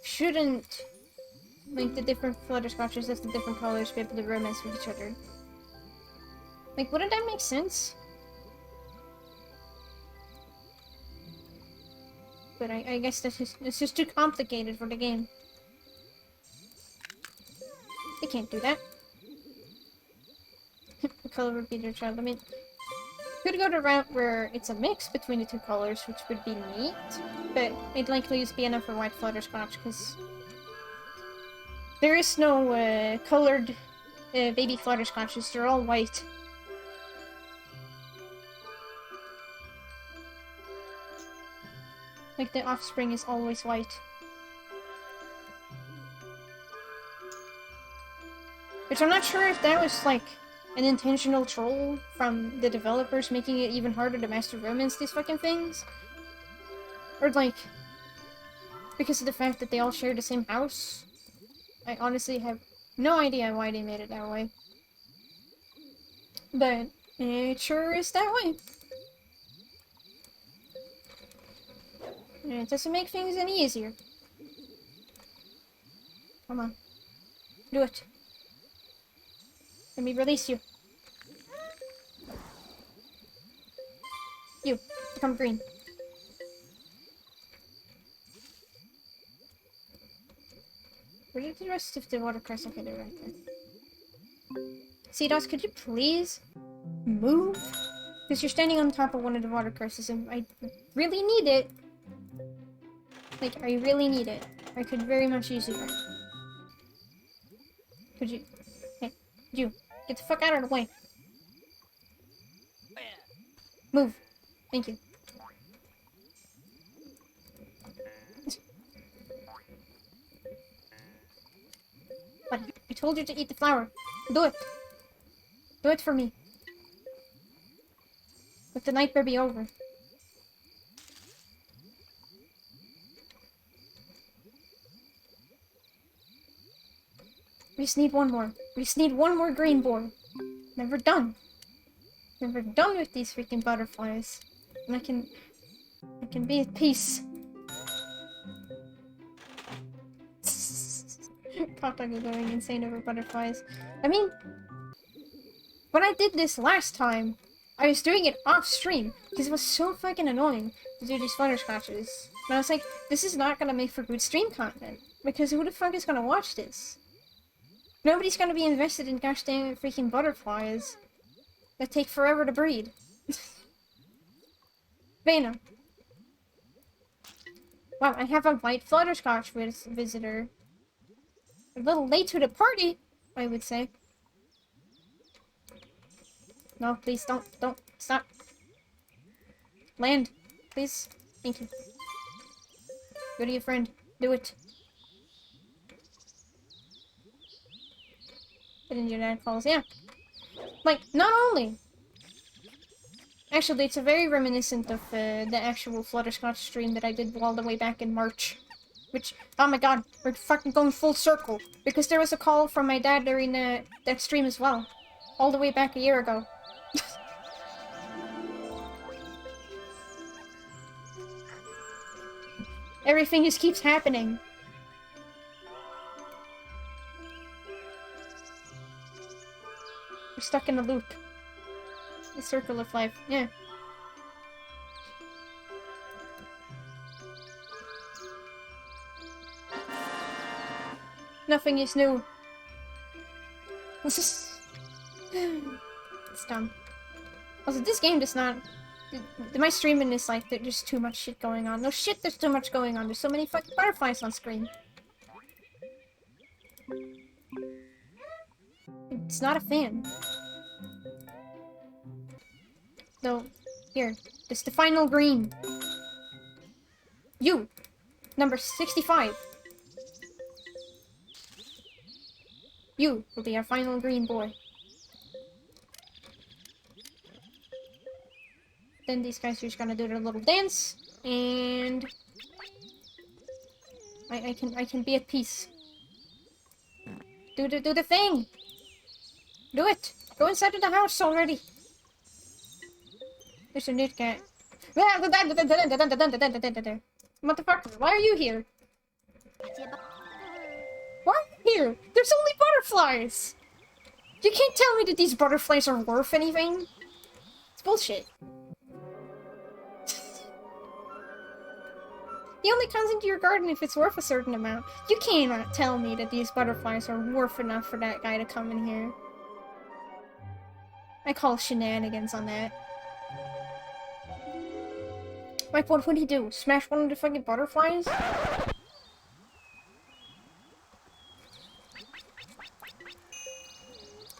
shouldn't, like, the different Flutterscotches of the different colors be able to romance with each other? Like, wouldn't that make sense? But I guess it's just too complicated for the game. They can't do that. What color would be their child? I mean, could go the route where it's a mix between the two colors, which would be neat, but it'd likely just be enough for white Flutterscotch, because there is no colored baby Flutterscotches, they're all white. Like, the offspring is always white. Which I'm not sure if that was, like, an intentional troll from the developers making it even harder to master romance these fucking things. Or, like, because of the fact that they all share the same house. I honestly have no idea why they made it that way. But it sure is that way. And it doesn't make things any easier. Come on. Do it. Let me release you. You, become green. Where did the rest of the watercress? Okay, they're right there. Seedos, could you please move? Because you're standing on top of one of the watercresses and I really need it. Like, I really need it. I could very much use it right. Could you... Hey, you. Get the fuck out of the way. Move. Thank you. But I told you to eat the flower. Do it. Do it for me. Let the nightmare be over. We just need one more. We just need one more green boy. Never done. Never done with these freaking butterflies. And I can be at peace. Hot is going insane over butterflies. I mean, when I did this last time, I was doing it off stream because it was so fucking annoying to do these Flutterscotches. And I was like, this is not gonna make for good stream content because who the fuck is gonna watch this? Nobody's gonna be invested in gosh dang freaking butterflies that take forever to breed. Vena. Wow, I have a white Flutterscotch visitor. A little late to the party, I would say. No, please don't, stop. Land, please. Thank you. Go to your friend. Do it. But then your dad falls, yeah. Like, not only. Actually, it's a very reminiscent of the actual Flutterscotch stream that I did all the way back in March. Which, oh my god, we're fucking going full circle. Because there was a call from my dad during that stream as well. All the way back a year ago. Everything just keeps happening. We're stuck in a loop. The circle of life, yeah. Nothing is new. It's dumb. Also, this game does not... My streaming is like, there's too much shit going on. No shit, there's too much going on. There's so many fucking butterflies on screen. It's not a fan. So, here. This is the final green. You! Number 65. You will be our final green boy. Then these guys are just gonna do their little dance, and I can be at peace. Do the thing! Do it! Go inside of the house already! There's a nude cat. Motherfucker, why are you here? Why are you here? There's only butterflies! You can't tell me that these butterflies are worth anything. It's bullshit. He only comes into your garden if it's worth a certain amount. You cannot tell me that these butterflies are worth enough for that guy to come in here. I call shenanigans on that. Like, what would he do? Smash one of the fucking butterflies?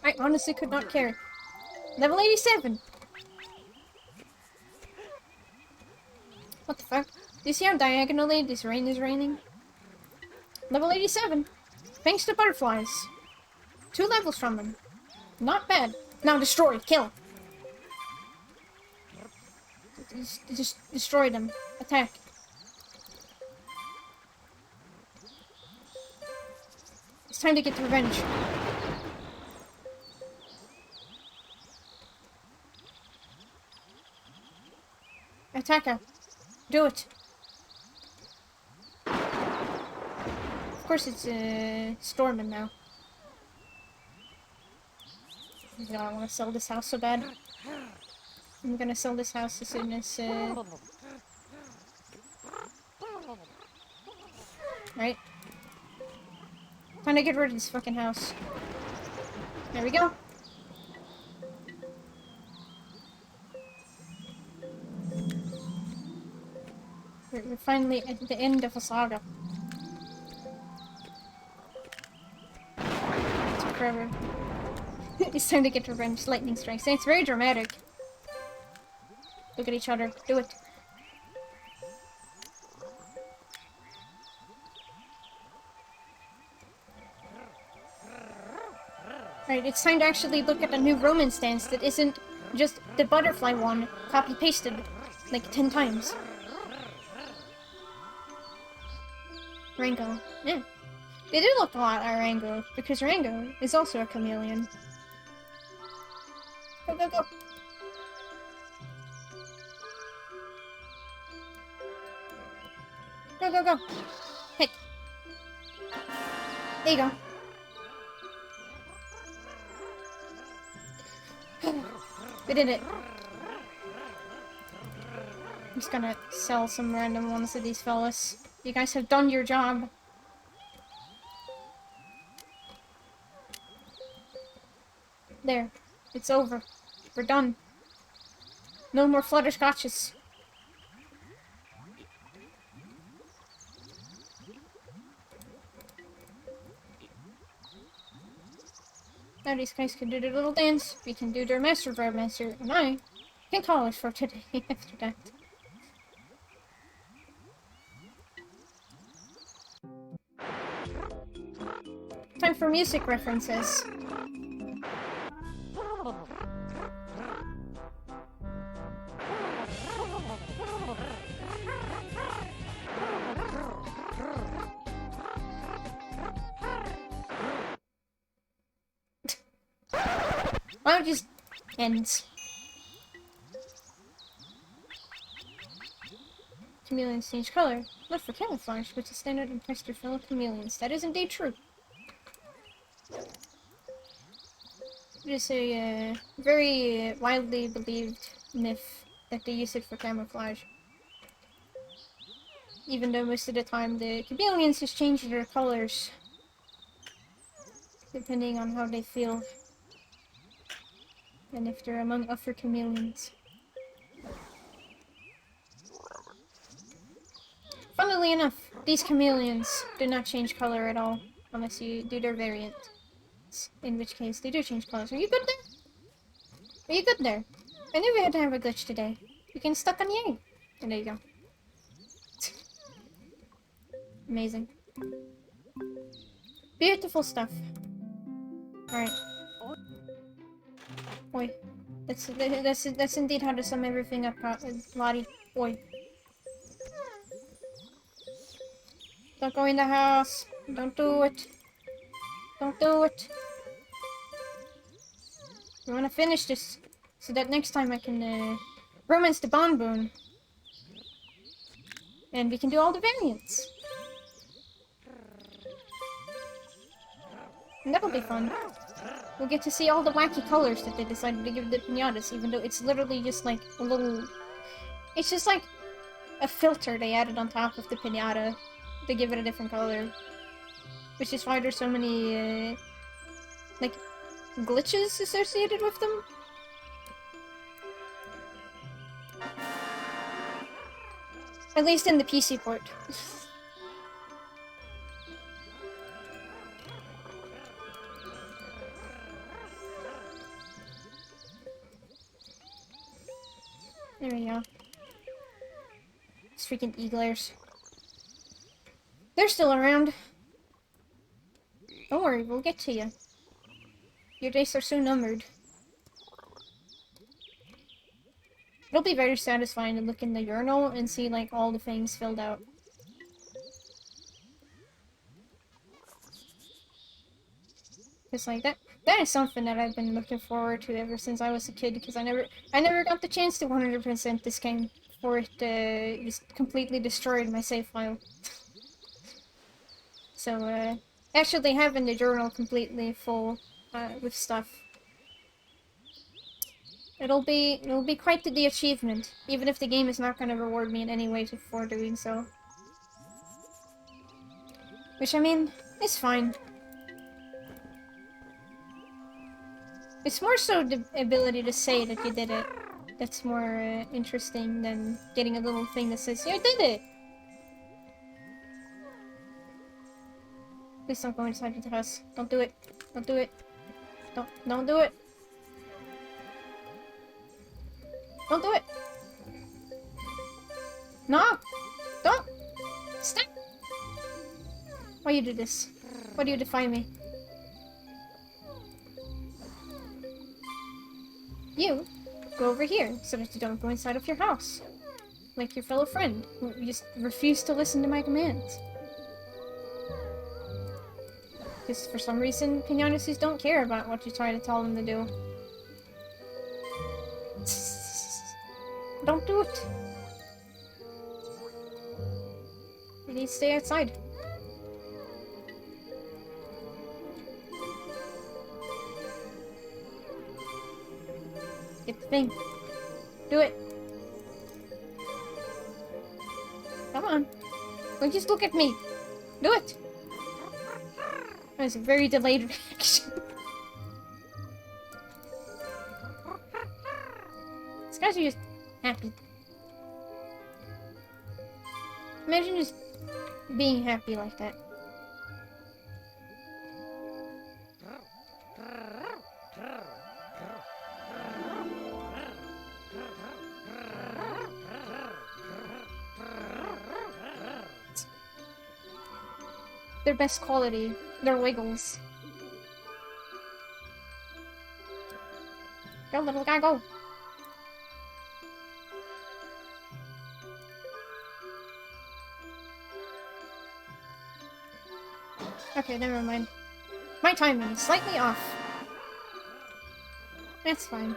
I honestly could not care. Level 87! What the fuck? Do you see how diagonally this rain is raining? Level 87! Thanks to butterflies. 2 levels from them. Not bad. Now destroy, kill. Just destroy them. Attack. It's time to get revenge. Attack her. Do it. Of course it's storming now. You know, I want to sell this house so bad. I'm gonna sell this house as soon as right. Time to get rid of this fucking house. There we go. We're finally at the end of a saga. It took forever. It's time to get revenge. Lightning strikes. And it's very dramatic. Look at each other. Do it. Alright, it's time to actually look at a new romance dance that isn't just the butterfly one copy-pasted like 10 times. Rango. Yeah. They do look a lot like Rango, because Rango is also a chameleon. Go, go, go! Go, go, go! Hey! There you go. We did it. I'm just gonna sell some random ones to these fellas. You guys have done your job. There. It's over. We're done. No more Flutterscotches. Now these guys can do their little dance. We can do their Master Verb Master, and I can call it for today after that. Time for music references. Why don't you just end? Chameleons change color. Not for camouflage, but to stand out and impress your fellow chameleons. That is indeed true. It is a very widely believed myth that they use it for camouflage. Even though most of the time the chameleons just change their colors depending on how they feel and if they're among other chameleons. Funnily enough, these chameleons do not change color at all unless you do their variant. In which case, they do change colors. Are you good there? Are you good there? I knew we had to have a glitch today. You can stuck on the egg. And there you go. Amazing. Beautiful stuff. Alright. Oi. That's indeed how to sum everything up, Lottie. Oi. Don't go in the house. Don't do it. Don't do it. I want to finish this so that next time I can romance the Bonbon. And we can do all the variants. And that'll be fun. We'll get to see all the wacky colors that they decided to give the piñatas, even though it's literally just like a little... It's just like a filter they added on top of the piñata to give it a different color. Which is why there's so many, like, glitches associated with them. At least in the PC port. There we go. These freaking eaglers. They're still around. Don't worry, we'll get to you. Your days are so numbered. It'll be very satisfying to look in the journal and see, like, all the things filled out. It's like, that is something that I've been looking forward to ever since I was a kid, because I never got the chance to 100% this game before it, just completely destroyed my save file. So, actually having the journal completely full, with stuff, it'll be quite the achievement, even if the game is not gonna reward me in any way for doing so. Which, I mean, is fine. It's more so the ability to say that you did it that's more interesting than getting a little thing that says, "You did it!" Please don't go inside the house. Don't do it. Don't do it. Don't do it. Don't do it. No! Don't! Stop! Why you do this? Why do you defy me? You go over here so that you don't go inside of your house. Like your fellow friend, who just refused to listen to my commands. Because for some reason, piñatas don't care about what you try to tell them to do. Don't do it. You need to stay outside. Get the thing. Do it. Come on. Don't just look at me. Do it. That was a very delayed reaction. These guys are just happy. Imagine just being happy like that. Their best quality, their wiggles. Go, little guy, go! Okay, never mind. My timing is slightly off. That's fine.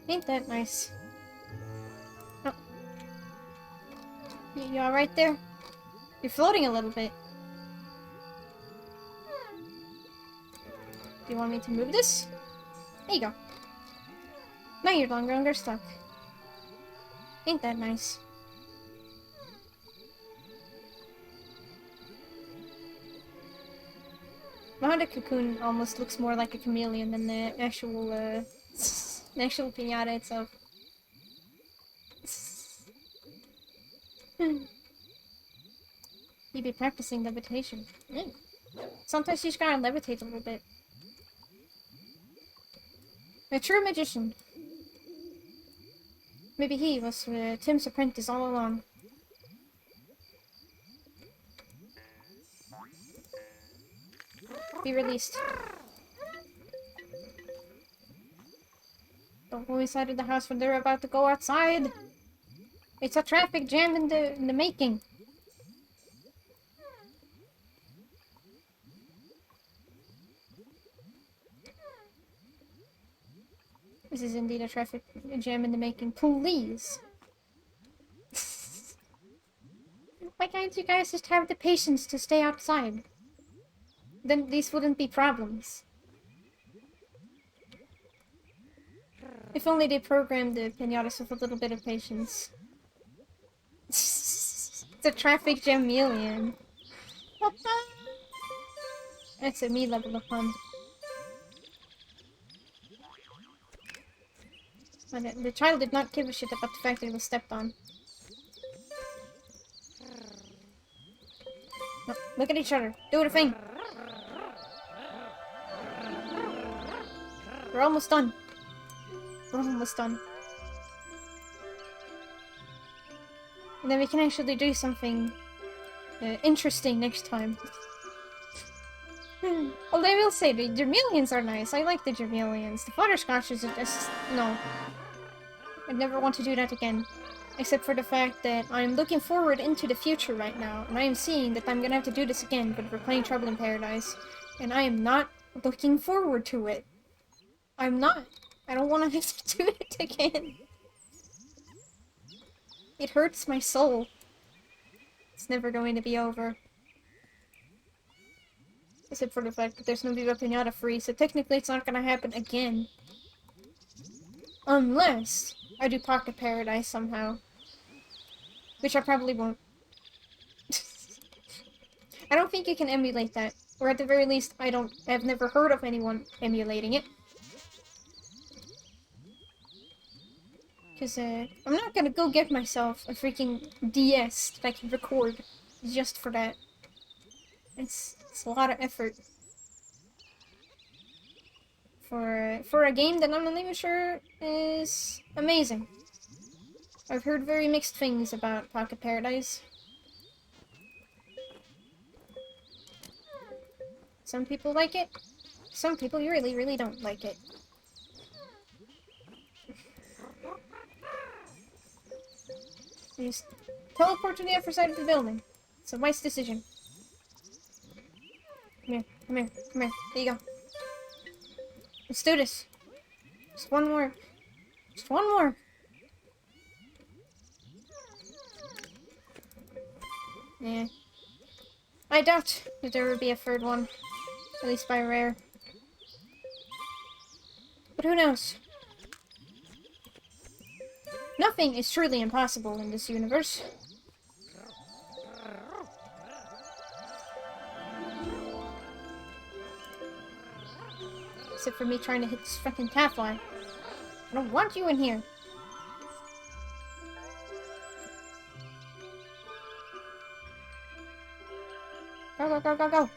Ain't that nice? Oh. You alright there? You're floating a little bit. Do you want me to move this? There you go. Now you're no longer stuck. Ain't that nice? Now the cocoon almost looks more like a chameleon than the actual, the actual piñata itself. You be practicing levitation. Mm. Sometimes you just gotta levitate a little bit. A true magician. Maybe he was Tim's apprentice all along. Be released. Don't go inside of the house when they're about to go outside. It's a traffic jam in the making. This is indeed a traffic jam in the making. Please. Why can't you guys just have the patience to stay outside? Then these wouldn't be problems. If only they programmed the pinatas with a little bit of patience. It's a traffic Jameleon. That's a me level of fun. The child did not give a shit about the fact that it was stepped on. No, look at each other. Do the thing. We're almost done. We're almost done. And then we can actually do something interesting next time. Although I will say, the Jameleons are nice. I like the Jameleons. The Flutterscotches are just... no. I'd never want to do that again. Except for the fact that I'm looking forward into the future right now, and I am seeing that I'm gonna have to do this again, but we're playing Trouble in Paradise, and I am not looking forward to it. I'm not. I don't want to have to do it again. It hurts my soul. It's never going to be over. Except for the fact that there's no Viva Piñata free, so technically it's not gonna happen again. Unless I do Pocket Paradise somehow. Which I probably won't. I don't think you can emulate that. Or at the very least, I've never heard of anyone emulating it. Because, I'm not gonna go get myself a freaking DS that I can record just for that. It's a lot of effort. For a game that I'm not even sure is amazing. I've heard very mixed things about Pocket Paradise. Some people like it. Some people really, really don't like it. You just teleport to the upper side of the building. It's a wise decision. Come here, come here, come here. There you go. Let's do this. Just one more. Just one more. Yeah. I doubt that there would be a third one. At least by rare. But who knows? Nothing is truly impossible in this universe. Except for me trying to hit this fucking catfly. I don't want you in here. Go, go, go, go, go.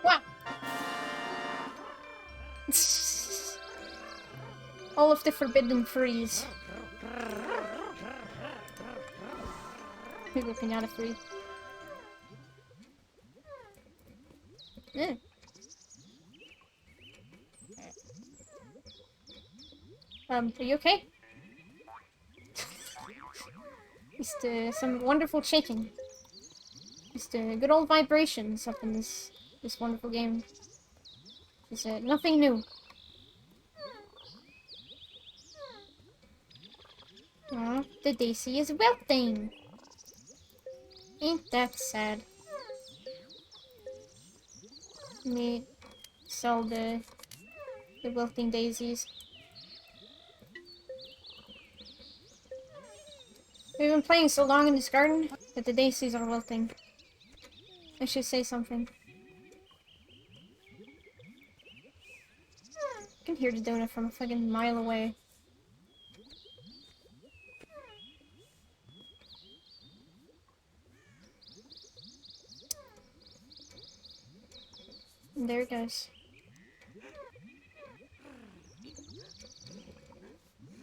Wow. All of the forbidden freeze. People Piñata free. Yeah. Are you okay? Just some wonderful shaking. Just good old vibrations up in this wonderful game. Just nothing new. Aw, the daisy is wilting. Ain't that sad? Let me sell the wilting daisies. We've been playing so long in this garden that the daisies are wilting. I should say something. I can hear the donut from a fucking mile away. And there it goes.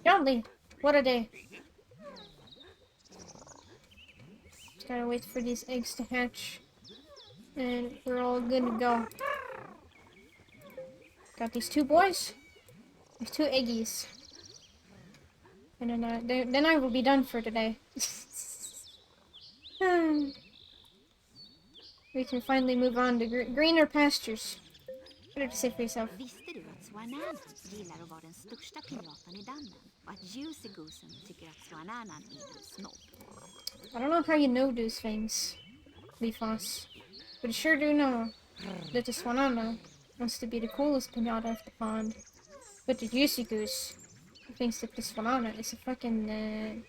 Golly, what a day. Just gotta wait for these eggs to hatch. And we're all good to go. Got these two boys. These two eggies. And then I will be done for today. We can finally move on to greener pastures. What did you say for yourself? Visste du att Swananan gillar att vara den största piraten i dammen? Och att Juicy Goosen tycker att Swananan är en snobb? I don't know how you know those things, Leafos. But I sure do know that the Swanana wants to be the coolest pinata of the pond. But the Juicy Goose thinks that the Swanana is a fucking,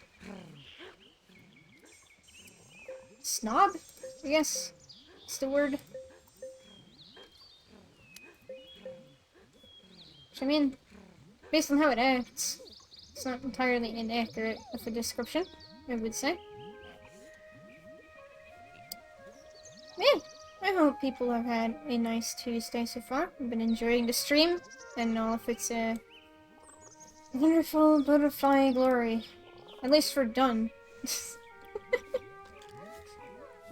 snob? I guess it's the word. Which, I mean, based on how it acts, it's not entirely inaccurate of a description, I would say. Yeah, I hope people have had a nice Tuesday so far. I've been enjoying the stream and all of its wonderful butterfly glory. At least we're done.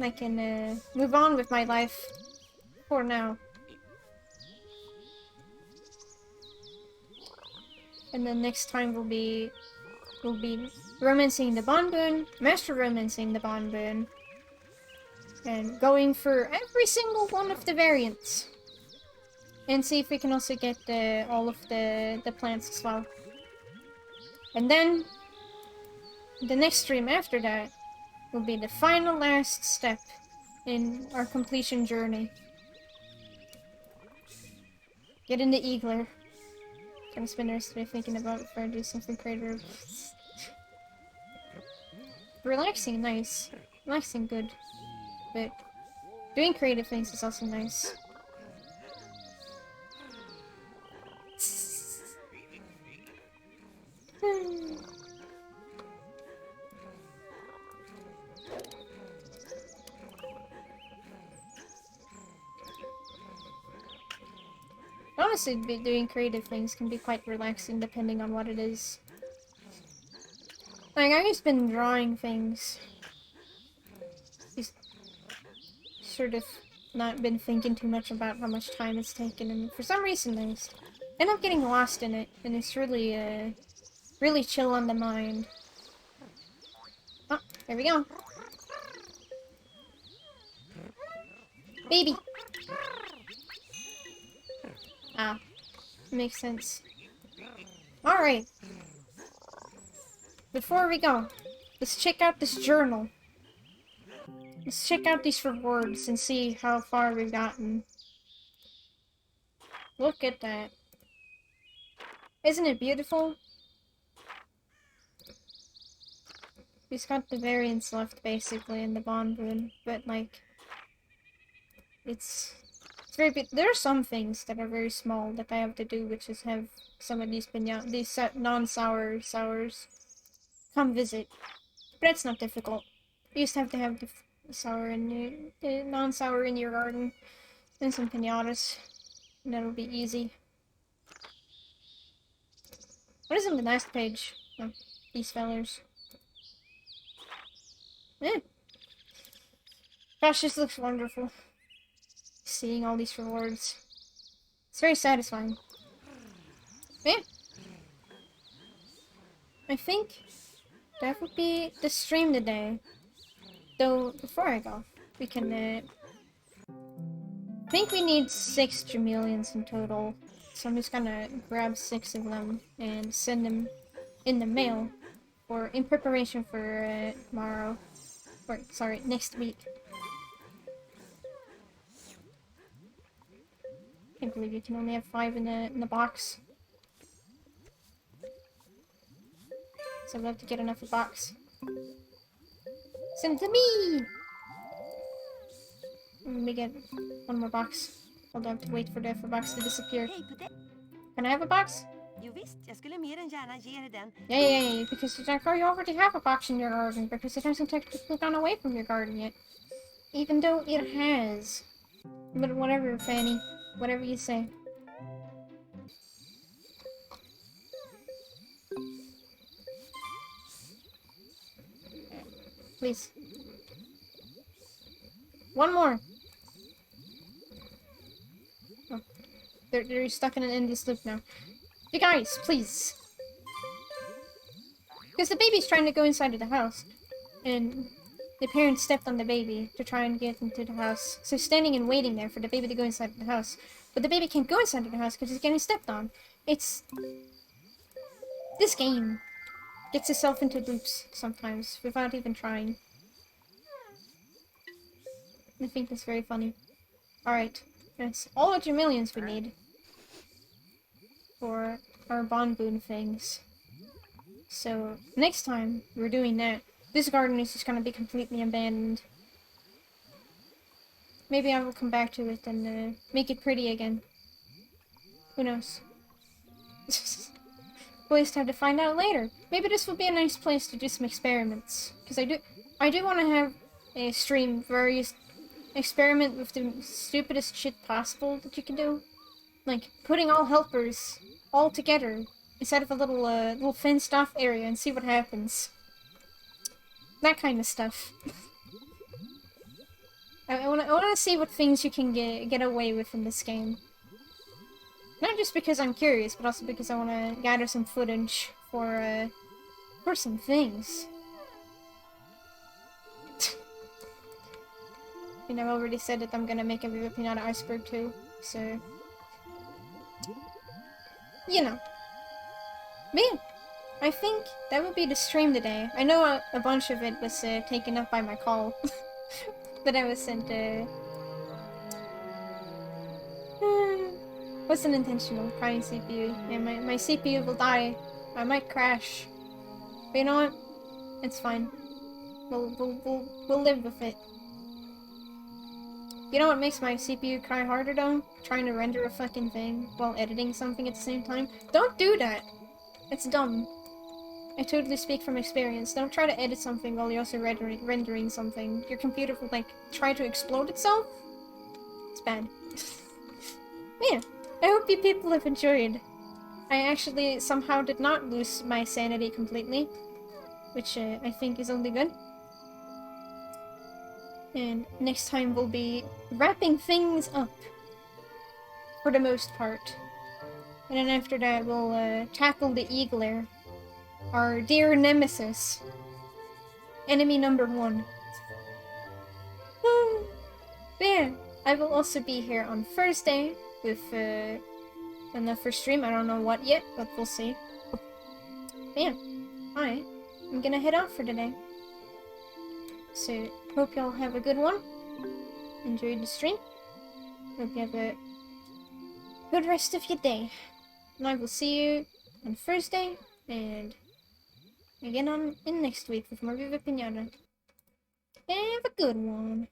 I can move on with my life for now. And then next time we'll be romancing the Bonboon, master romancing the Bonboon, and going for every single one of the variants. And see if we can also get all of the plants as well. And then the next stream after that will be the final last step in our completion journey. Get in the Eagler. Gonna spend the rest of the day thinking about if I do something creative. Relaxing, nice. Relaxing, good. But doing creative things is also nice. Honestly, doing creative things can be quite relaxing depending on what it is. Like, I've just been drawing things. Just sort of not been thinking too much about how much time it's taken, and for some reason I just end up getting lost in it, and it's really, really chill on the mind. Oh, there we go. Baby! Ah, makes sense. Alright. Before we go, let's check out this journal. Let's check out these rewards and see how far we've gotten. Look at that. Isn't it beautiful? We've got the variants left, basically, in the Bonboon, but, like, it's very big. There are some things that are very small that I have to do, which is have some of these non-sour sours come visit. But it's not difficult. You just have to have the sour and non-sour in your garden, and some pinatas, and that'll be easy. What is on the last page? Oh, these fellers. Eh. Gosh, this looks wonderful. Seeing all these rewards. It's very satisfying. Yeah. I think that would be the stream today. Though, before I go, we can, I think we need 6 Jameleons in total. So I'm just gonna grab 6 of them and send them in the mail in preparation for tomorrow. Or, sorry, next week. I can't believe you can only have 5 in the box. So we'll have to get enough of a box. Send it to me! Let me get one more box. I'll have to wait for the box to disappear. Hej Putte! Can I have a box? Jo visst, jag skulle mer än gärna ge dig den. Yay, because you already have a box in your garden, because it hasn't technically gone away from your garden yet. Even though it has. But whatever, Fanny. Whatever you say. Please. One more. They're stuck in an endless loop now. You guys, please. Because the baby's trying to go inside of the house. And the parents stepped on the baby to try and get into the house. So standing and waiting there for the baby to go inside of the house. But the baby can't go inside of the house because he's getting stepped on. It's... This game gets itself into loops sometimes without even trying. I think that's very funny. Alright, that's all the Jameleons we need for our Bon Boon things. So, next time we're doing that, this garden is just gonna be completely abandoned. Maybe I will come back to it and make it pretty again. Who knows? We'll just have to find out later. Maybe this will be a nice place to do some experiments. Because I do want to have a stream where you experiment with the stupidest shit possible that you can do. Like, putting all helpers all together inside of a little fenced off area and see what happens. That kind of stuff. I wanna see what things you can get away with in this game. Not just because I'm curious, but also because I wanna gather some footage for some things. And I've already said that I'm gonna make a Viva Piñata iceberg too, so... You know. But yeah, I think that would be the stream today. I know a bunch of it was taken up by my call that I was sent. Wasn't intentional, crying CPU. Yeah, my CPU will die. I might crash. But you know what? It's fine. We'll live with it. You know what makes my CPU cry harder though? Trying to render a fucking thing while editing something at the same time. Don't do that! It's dumb. I totally speak from experience. Don't try to edit something while you're also rendering something. Your computer will, like, try to explode itself? It's bad. Yeah, I hope you people have enjoyed. I actually somehow did not lose my sanity completely, which I think is only good. And next time we'll be wrapping things up, for the most part. And then after that we'll tackle the Eagler, our dear nemesis. Enemy number 1. But yeah, I will also be here on Thursday with another stream. I don't know what yet, but we'll see. But yeah, I'm gonna head out for today. So, hope y'all have a good one. Enjoy the stream. Hope you have a good rest of your day. And I will see you on Thursday, and again in next week with more Viva Piñata. Have a good one.